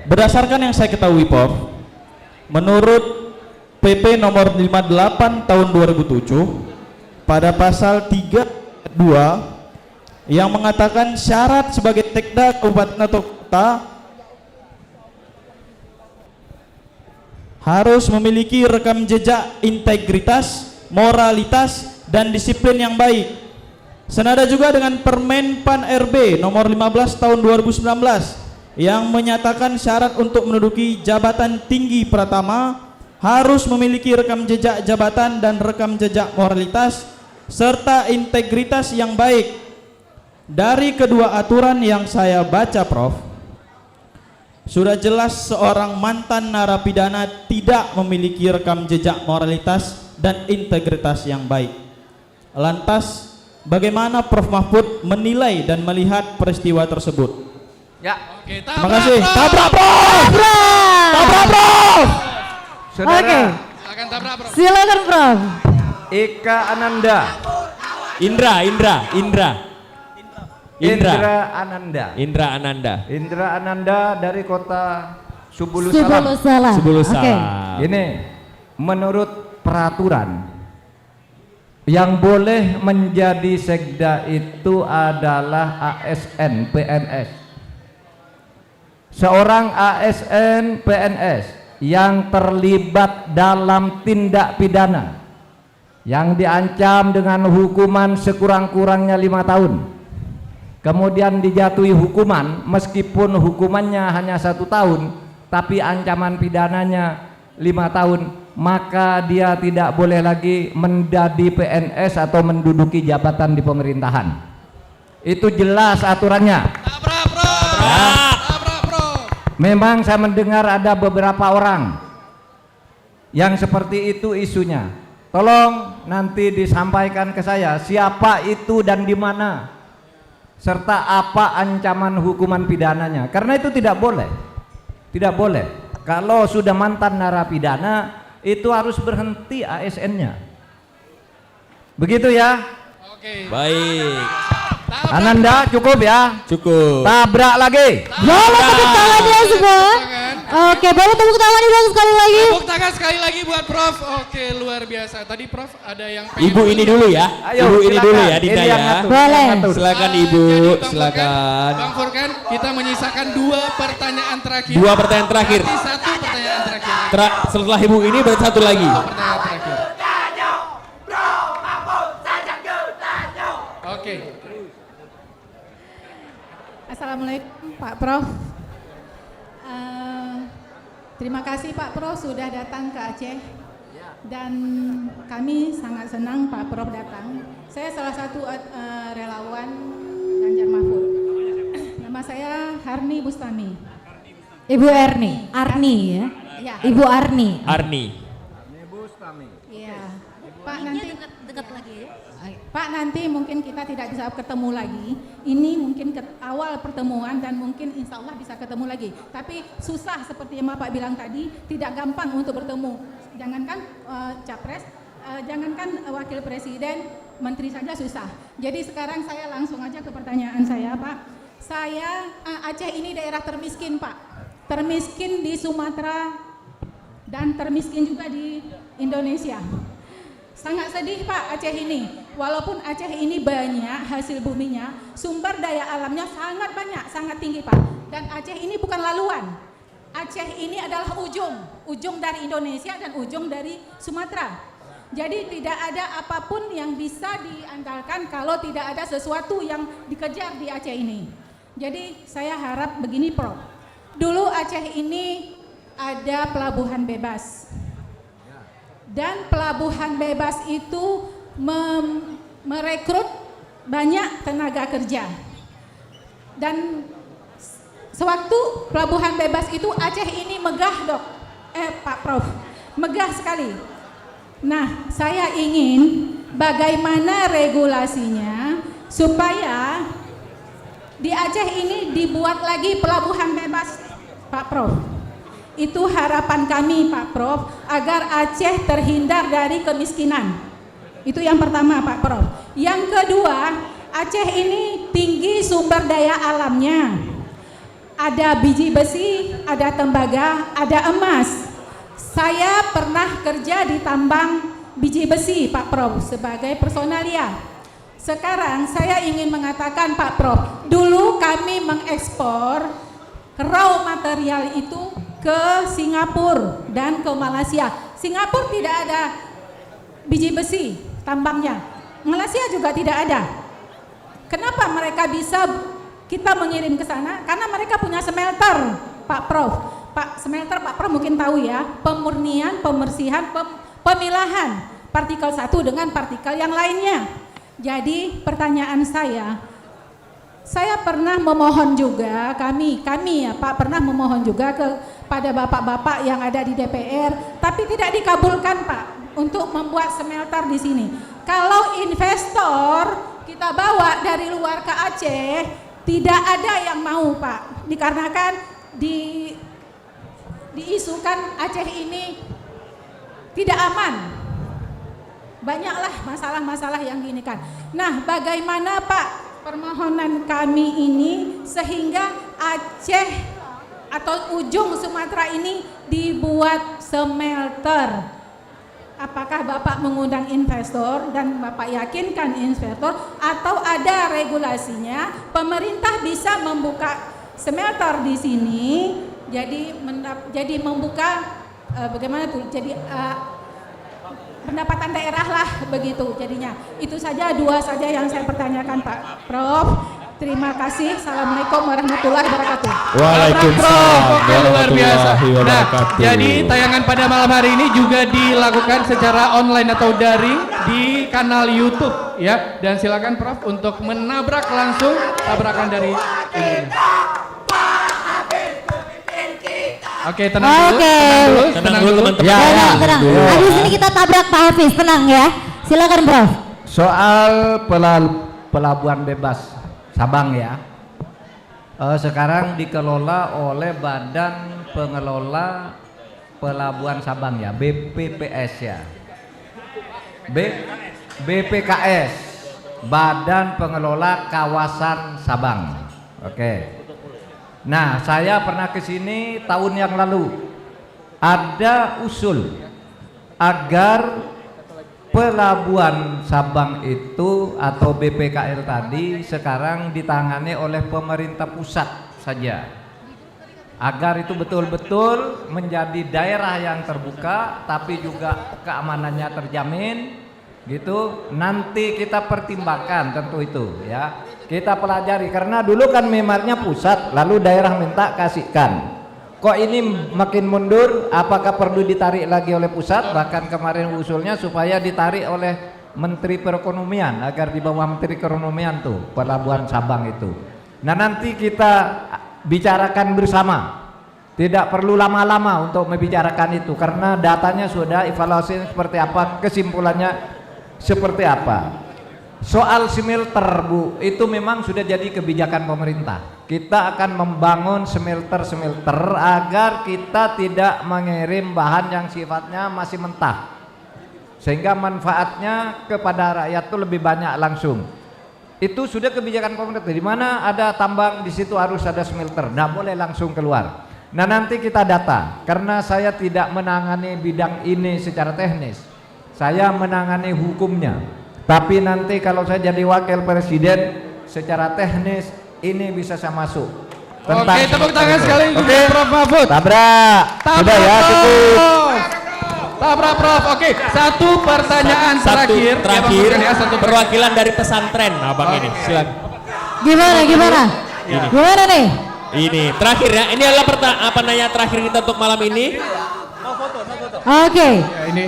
Berdasarkan yang saya ketahui, Prof, menurut PP nomor 58 tahun 2007 pada pasal 3.2 yang mengatakan syarat sebagai sekda kabupaten atau kota harus memiliki rekam jejak integritas, moralitas, dan disiplin yang baik. Senada juga dengan Permen PAN RB nomor 15 tahun 2019 yang menyatakan syarat untuk menduduki jabatan tinggi pratama harus memiliki rekam jejak jabatan dan rekam jejak moralitas serta integritas yang baik. Dari kedua aturan yang saya baca, Prof, sudah jelas seorang mantan narapidana tidak memiliki rekam jejak moralitas dan integritas yang baik. Lantas, bagaimana Prof Mahfud menilai dan melihat peristiwa tersebut? Ya. Oke, Terima kasih. tabrak, Tabrak, Prof! Tabrak, Prof! Saudara, Oke. Silakan tabrak, Prof. Silakan, Prof. Eka Ananda. Indra Ananda dari Kota Subulu Subulu Salam. Sebelum Oke. salam. Ini menurut peraturan yang boleh menjadi sekda itu adalah ASN PNS. Seorang ASN PNS yang terlibat dalam tindak pidana yang diancam dengan hukuman sekurang-kurangnya 5 tahun, kemudian dijatuhi hukuman meskipun hukumannya hanya 1 tahun tapi ancaman pidananya 5 tahun, maka dia tidak boleh lagi menjadi PNS atau menduduki jabatan di pemerintahan. Itu jelas aturannya. Tabrak, Prof. Tabrak, Prof. Memang saya mendengar ada beberapa orang yang seperti itu isunya. Tolong nanti disampaikan ke saya siapa itu dan di mana, serta apa ancaman hukuman pidananya. Karena itu tidak boleh. Tidak boleh. Kalau sudah mantan narapidana itu harus berhenti ASN-nya. Begitu ya? Oke. Baik. Tabrak, Ananda cukup ya? Cukup. Tabrak lagi. Boleh tepuk tangannya semua. tangan. Oke, boleh tepuk tangan dulu sekali lagi. Tepuk tangan sekali lagi buat Prof. Oke, luar biasa. Tadi Prof ada yang pengen Ibu ini dulu ya. Ayo, Ibu ini silakan. dulu ya, Dinda Ini ya. yang ngatur, Boleh. yang ngatur. Silakan Jadi, Ibu, Bang silakan. Bang Furkan, kita menyisakan 2 pertanyaan terakhir. 2 pertanyaan terakhir. Nanti 1 pertanyaan terakhir. Setelah Ibu ini berarti 1 lagi. Pertanyaan terakhir. Oke. Assalamualaikum Pak Prof. Terima kasih Pak Prof sudah datang ke Aceh dan kami sangat senang Pak Prof datang. Saya salah satu relawan Ganjar Mahfud. Nama saya Harni Bustami. Ibu Arni ya. Ya. Ibu Arni. Iya. Pak nanti dekat lagi ya. Pak nanti mungkin kita tidak bisa ketemu lagi. Ini mungkin awal pertemuan dan mungkin insya Allah bisa ketemu lagi. Tapi susah seperti yang Bapak bilang tadi, tidak gampang untuk bertemu. Jangankan capres, jangankan wakil presiden, menteri saja susah. Jadi sekarang saya langsung aja ke pertanyaan saya, Pak. Saya Aceh ini daerah termiskin, Pak. Termiskin di Sumatera dan termiskin juga di Indonesia. Sangat sedih Pak Aceh ini, walaupun Aceh ini banyak hasil buminya, sumber daya alamnya sangat banyak, sangat tinggi Pak. Dan Aceh ini bukan laluan, Aceh ini adalah ujung dari Indonesia dan ujung dari Sumatera. Jadi tidak ada apapun yang bisa diandalkan kalau tidak ada sesuatu yang dikejar di Aceh ini. Jadi saya harap begini Prof, dulu Aceh ini ada pelabuhan bebas. Dan pelabuhan bebas itu merekrut banyak tenaga kerja. Dan sewaktu pelabuhan bebas itu Aceh ini megah Pak Prof, megah sekali. Nah saya ingin bagaimana regulasinya supaya di Aceh ini dibuat lagi pelabuhan bebas, Pak Prof. Itu harapan kami, Pak Prof, agar Aceh terhindar dari kemiskinan. Itu yang pertama, Pak Prof. Yang kedua, Aceh ini tinggi sumber daya alamnya. Ada biji besi, ada tembaga, ada emas. Saya pernah kerja di tambang biji besi, Pak Prof, sebagai personalia. Sekarang saya ingin mengatakan, Pak Prof, dulu kami mengekspor raw material itu ke Singapura dan ke Malaysia. Singapura tidak ada biji besi tambangnya, Malaysia juga tidak ada. Kenapa mereka bisa kita mengirim ke sana? Karena mereka punya smelter, Pak Prof. Pak smelter, Pak Prof mungkin tahu ya, pemurnian, pembersihan, pemilahan partikel satu dengan partikel yang lainnya. Jadi pertanyaan saya pernah memohon juga, kami ya Pak pernah memohon juga kepada bapak-bapak yang ada di DPR, tapi tidak dikabulkan Pak untuk membuat smelter di sini. Kalau investor kita bawa dari luar ke Aceh, tidak ada yang mau Pak, dikarenakan diisukan Aceh ini tidak aman. Banyaklah masalah-masalah yang gini kan. Nah, bagaimana Pak permohonan kami ini sehingga Aceh atau ujung Sumatera ini dibuat smelter? Apakah Bapak mengundang investor dan Bapak yakinkan investor, atau ada regulasinya pemerintah bisa membuka smelter di sini, jadi membuka bagaimana tuh? Jadi pendapatan daerah lah begitu jadinya. Itu saja, dua saja yang saya pertanyakan Pak Prof. Terima kasih. Assalamualaikum warahmatullahi wabarakatuh. Waalaikumsalam. Oke, luar biasa. Nah, jadi tayangan pada malam hari ini juga dilakukan secara online atau daring di kanal YouTube ya. Dan silakan Prof untuk menabrak langsung tabrakan dari ini. Oke, tenang dulu. Tenang dulu teman-teman. Ya, tenang. Habis ini kita tabrak Pak Hafiz, tenang ya. Silakan Prof. Soal pelabuhan bebas Sabang ya, sekarang dikelola oleh Badan Pengelola Pelabuhan Sabang ya, BPPS ya, BPKS, Badan Pengelola Kawasan Sabang. Oke. Nah, saya pernah ke sini tahun yang lalu. Ada usul agar Pelabuhan Sabang itu atau BPKL tadi sekarang ditangani oleh pemerintah pusat saja, agar itu betul-betul menjadi daerah yang terbuka tapi juga keamanannya terjamin gitu. Nanti kita pertimbangkan tentu itu ya, kita pelajari, karena dulu kan memangnya pusat lalu daerah minta kasihkan. Kok ini makin mundur, apakah perlu ditarik lagi oleh pusat? Bahkan kemarin usulnya supaya ditarik oleh Menteri Perekonomian, agar di bawah Menteri Perekonomian tuh Pelabuhan Sabang itu. Nah, nanti kita bicarakan bersama, tidak perlu lama-lama untuk membicarakan itu, karena datanya sudah, evaluasi seperti apa, kesimpulannya seperti apa. Soal smelter Bu, itu memang sudah jadi kebijakan pemerintah. Kita akan membangun smelter agar kita tidak mengirim bahan yang sifatnya masih mentah, sehingga manfaatnya kepada rakyat itu lebih banyak langsung. Itu sudah kebijakan pemerintah. Di mana ada tambang di situ harus ada smelter, tidak boleh langsung keluar. Nah, nanti kita data, karena saya tidak menangani bidang ini secara teknis, saya menangani hukumnya. Tapi nanti kalau saya jadi wakil presiden, secara teknis ini bisa saya masuk. Oke, tepuk tangan sekali untuk Prof Mahfud. Tabrak. Sudah ya, cukup. Tabrak Prof. Oke, satu pertanyaan terakhir. Ya, satu perwakilan dari pesantren Abang ini. Silakan. Gimana? Gimana nih? Ini terakhir ya. Ini adalah pertanyaan terakhir kita untuk malam ini. Oke. Ya, ini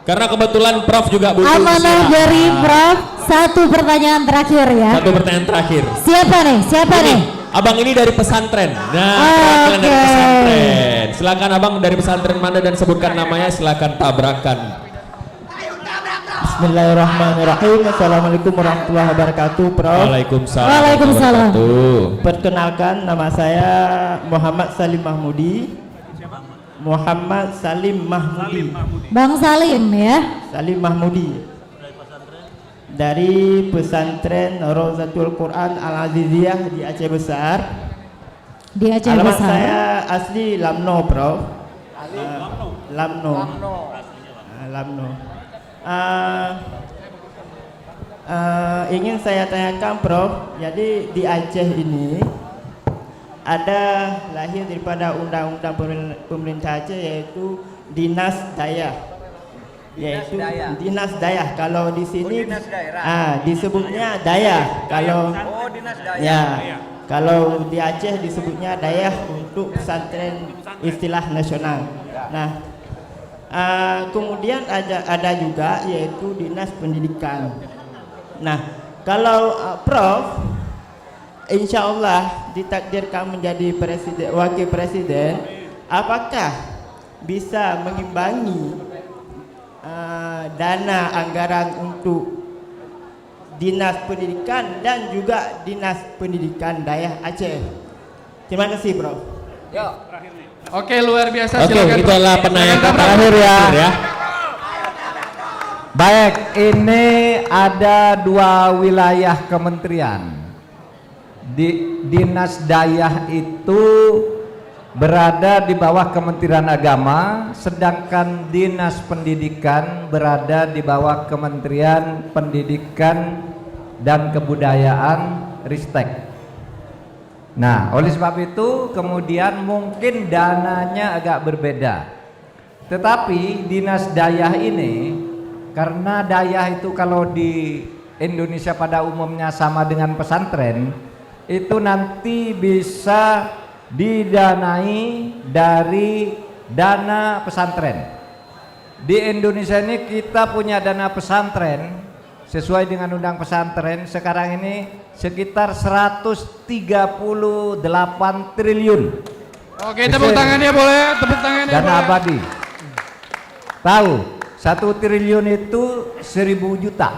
karena kebetulan Prof juga butuh amanah dari Prof. Satu pertanyaan terakhir ya. Satu pertanyaan terakhir. Siapa nih? Abang ini dari pesantren. Nah, perwakilan dari pesantren. Silakan Abang dari pesantren mana dan sebutkan namanya, silakan tabrakan. Bismillahirrahmanirrahim. Assalamualaikum warahmatullahi wabarakatuh, Prof. Waalaikumsalam. Waalaikumsalam. Perkenalkan, nama saya Muhammad Salim Mahmudi. Muhammad Salim Mahmudi. Bang Salim ya. Salim Mahmudi. Dari pesantren Rozatul Quran Al-Aziziyah di Aceh Besar. Di Aceh Alamat Besar. saya asli Lamno, Prof. Lamno. Lamno. Ingin saya tanyakan, Prof. Jadi di Aceh ini ada lahir daripada undang-undang pemerintah Aceh yaitu Dinas Dayah. Yaitu Dinas Dayah. Kalau di sini disebutnya Dayah. Kalau ya, kalau di Aceh disebutnya Dayah untuk pesantren istilah nasional. Nah, kemudian ada juga yaitu Dinas Pendidikan. Nah, kalau Prof insya Allah ditakdirkan menjadi presiden, wakil presiden, apakah bisa mengimbangi dana anggaran untuk Dinas Pendidikan dan juga Dinas Pendidikan Dayah Aceh? Terima kasih, Prof. Oke, luar biasa. Oke, Silakan, itu adalah penanyakan Terakhir ya. Baik, ini ada 2 wilayah kementerian. Dinas Dayah itu berada di bawah Kementerian Agama, sedangkan Dinas Pendidikan berada di bawah Kementerian Pendidikan dan Kebudayaan Ristek. Nah, oleh sebab itu kemudian mungkin dananya agak berbeda. Tetapi Dinas Dayah ini, karena Dayah itu kalau di Indonesia pada umumnya sama dengan pesantren, itu nanti bisa didanai dari dana pesantren. Di Indonesia ini kita punya dana pesantren sesuai dengan undang pesantren sekarang ini sekitar 138 triliun. Oke, tepuk tangannya boleh, tepuk tangannya dana boleh. abadi. Tahu, 1 triliun itu 1000 juta.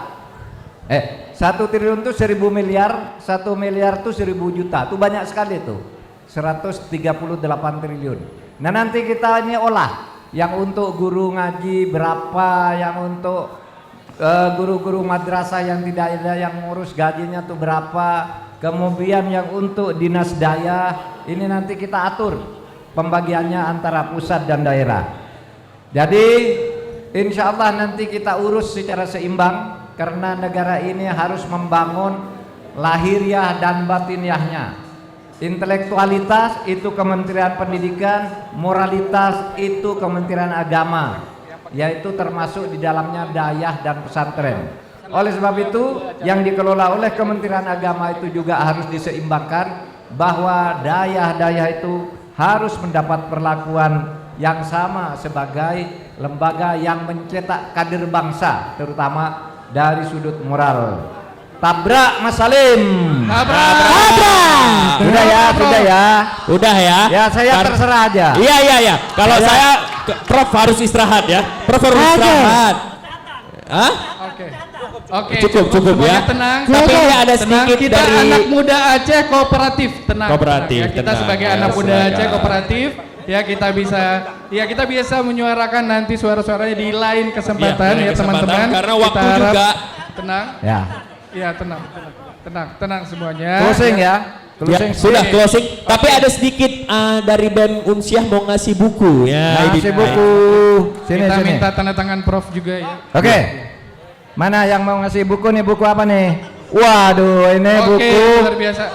1 triliun itu 1000 miliar, 1 miliar itu 1000 juta. Itu banyak sekali tuh. 138 triliun. Nah, nanti kita ini olah yang untuk guru ngaji berapa, yang untuk guru-guru madrasah yang tidak ada yang ngurus gajinya tuh berapa, kemudian yang untuk Dinas Dayah ini nanti kita atur pembagiannya antara pusat dan daerah. Jadi insya Allah nanti kita urus secara seimbang karena negara ini harus membangun lahiriah dan batiniahnya. Intelektualitas itu Kementerian Pendidikan, moralitas itu Kementerian Agama, yaitu termasuk di dalamnya dayah dan pesantren. Oleh sebab itu yang dikelola oleh Kementerian Agama itu juga harus diseimbangkan bahwa dayah-dayah itu harus mendapat perlakuan yang sama sebagai lembaga yang mencetak kader bangsa, terutama dari sudut moral. Tabrak Mas Salim. Tabrak. Sudah ya, sudah ya. Udah ya. Ya saya terserah aja. Iya. Kalau saya Prof harus istirahat ya. Prof harus istirahat. Hah? Oke. Cukup ya. Tenang. Tapi ini ada sedikit kita dari anak muda Aceh kooperatif. Tenang. Kooperatif, Ya, kita tenang, sebagai ya, anak muda silakan. Aceh kooperatif, ya kita bisa menyuarakan nanti suara-suaranya di lain kesempatan Iya, ya teman-teman. karena Kita waktu harap juga. tenang. Ya. Ya tenang semuanya. Closing ya. Ya, sudah closing. Tapi ada sedikit dari BEM Unsiah mau ngasih buku ya. Ngasih buku. Sini. Kita minta tanda tangan Prof juga ya. Oke. Mana yang mau ngasih buku nih? Buku apa nih? Waduh, ini Oke, buku luar biasa.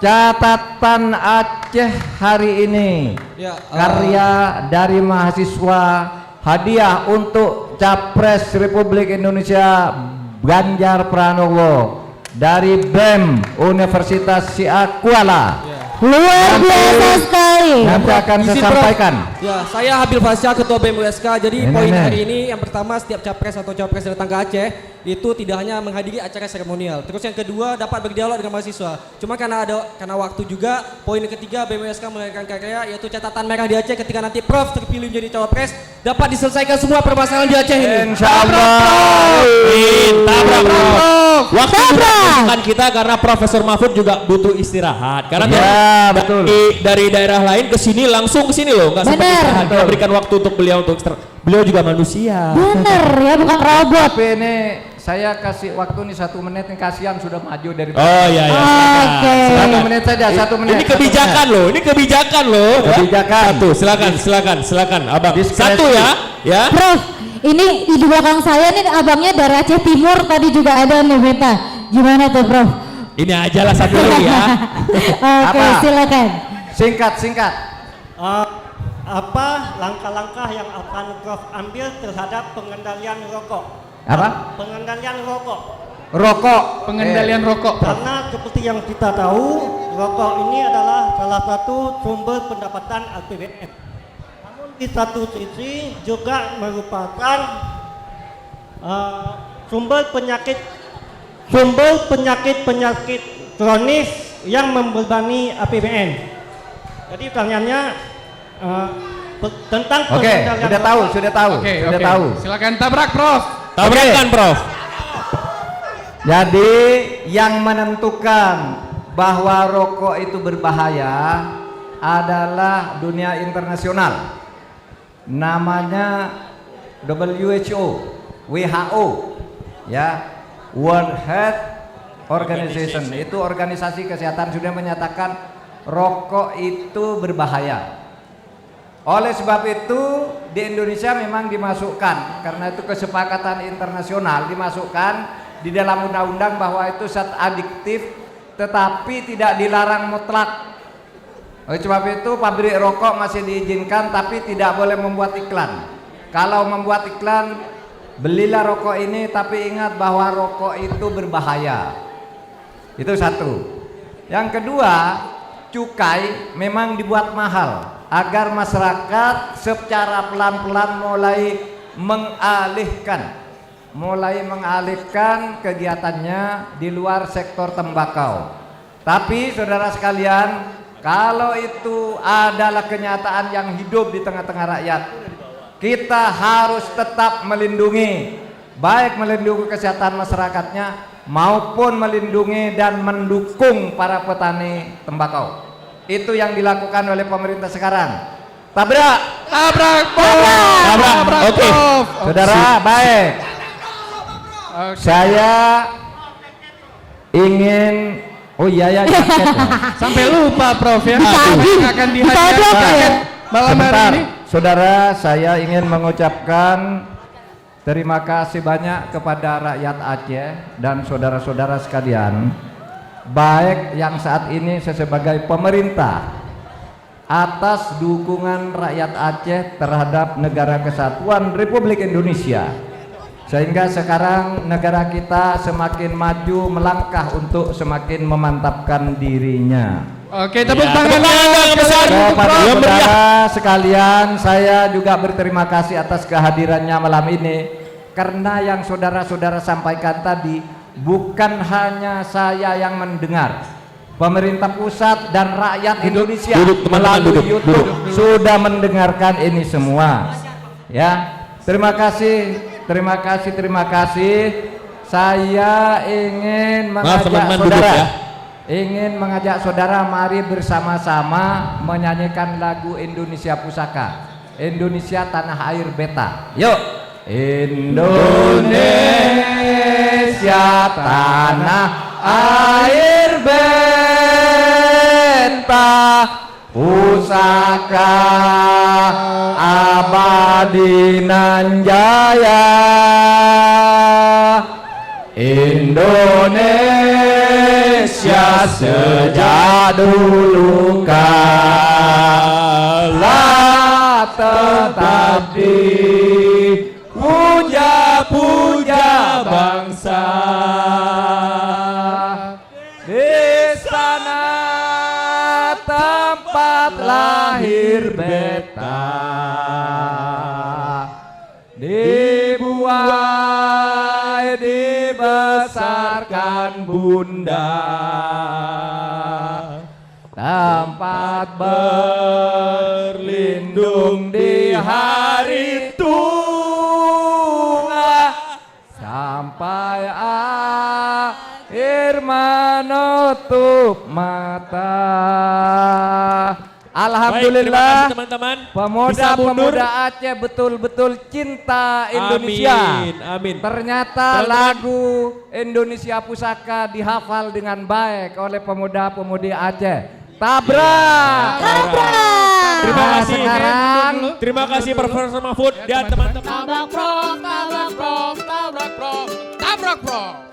Catatan Aceh hari ini. Karya dari mahasiswa, hadiah untuk Capres Republik Indonesia Ganjar Pranowo dari BEM Universitas Siak Kuala. Luar biasa sekali. Nanti akan saya sampaikan. Ya, saya Habil Fasya, Ketua BEM USK. Jadi Ini, poin nih. hari ini yang pertama, setiap capres atau cawapres yang datang ke Aceh itu tidak hanya menghadiri acara seremonial. Terus yang kedua dapat berdialog dengan mahasiswa. Cuma karena waktu juga, poin yang ketiga BMSK melahirkan karya yaitu catatan merah di Aceh ketika nanti Prof terpilih menjadi cawapres dapat diselesaikan semua permasalahan di Aceh ini. Insyaallah. Tabrak Prof. Waktu juga kita karena Profesor Mahfud juga butuh istirahat. Karena betul. Dari daerah lain ke sini langsung ke sini loh, nggak sempat istirahat. Kita berikan waktu untuk beliau beliau juga manusia. Bener ya, bukan robot. Tapi ini saya kasih waktu nih 1 menit nih, kasihan sudah maju dari. Oh iya ya. Oke. 1 menit saja, 1 menit. Ini kebijakan loh, ini kebijakan loh. Kebijakan. Silakan Abang. Satu ya. Prof, ini di belakang saya nih abangnya dari Aceh Timur tadi juga ada nih Beta. Gimana tuh Prof? Ini aja lah satu lagi ya. Oke, silakan. Singkat. Apa langkah-langkah yang akan Prof ambil terhadap pengendalian rokok? Apa? Pengendalian rokok. Pengendalian rokok. Karena seperti yang kita tahu, rokok ini adalah salah satu sumber pendapatan APBN. Namun di satu sisi juga merupakan sumber penyakit kronis yang membebani APBN. Jadi pertanyaannya tentang pengendalian. Sudah tahu. Silakan tabrak Prof. Tabrakan Prof. Jadi yang menentukan bahwa rokok itu berbahaya adalah dunia internasional. Namanya WHO, ya, World Health Organization. Itu organisasi kesehatan sudah menyatakan rokok itu berbahaya. Oleh sebab itu di Indonesia memang dimasukkan, karena itu kesepakatan internasional, dimasukkan di dalam undang-undang bahwa itu zat adiktif tetapi tidak dilarang mutlak. Oleh sebab itu pabrik rokok masih diizinkan tapi tidak boleh membuat iklan. Kalau membuat iklan, belilah rokok ini tapi ingat bahwa rokok itu berbahaya. Itu satu. Yang kedua, cukai memang dibuat mahal agar masyarakat secara pelan-pelan mulai mengalihkan kegiatannya di luar sektor tembakau. Tapi saudara sekalian, kalau itu adalah kenyataan yang hidup di tengah-tengah rakyat, kita harus tetap melindungi, baik melindungi kesehatan masyarakatnya maupun melindungi dan mendukung para petani tembakau. Itu yang dilakukan oleh pemerintah sekarang. Tabrak. Oke. Saudara, baik. Saya ingin sampai lupa Prof ya. Akan dihadiahkan malam hari ini. Saudara, saya ingin mengucapkan terima kasih banyak kepada rakyat Aceh dan saudara-saudara sekalian, baik yang saat ini saya sebagai pemerintah, atas dukungan rakyat Aceh terhadap Negara Kesatuan Republik Indonesia, sehingga sekarang negara kita semakin maju melangkah untuk semakin memantapkan dirinya. Oke, tepuk tangan yang besar kepada saudara sekalian. Saya juga berterima kasih atas kehadirannya malam ini, karena yang saudara-saudara sampaikan tadi bukan hanya saya yang mendengar, pemerintah pusat dan rakyat Indonesia melalui YouTube sudah mendengarkan ini semua. Ya, terima kasih. Saya ingin mengajak saudara, mari bersama-sama menyanyikan lagu Indonesia Pusaka, Indonesia Tanah Air Beta. Yuk. Indonesia tanah air beta, pusaka abadi nan jaya. Indonesia sejak dulu kala tetap puja bangsa. Di sana tempat lahir beta, dibuai di dan bunda, tempat berlindung di hari tua, sampai akhir menutup mata. Alhamdulillah, teman-teman. Pemuda-pemuda Aceh betul-betul cinta Indonesia. Amin. Ternyata lagu Indonesia Pusaka dihafal dengan baik oleh pemuda-pemudi Aceh. Tabrak. Terima Nah, kasih. sekarang Terima kasih Profesor Mahfud dan teman-teman. Tabrak prof, tabrak prof, tabrak prof, tabrak prof.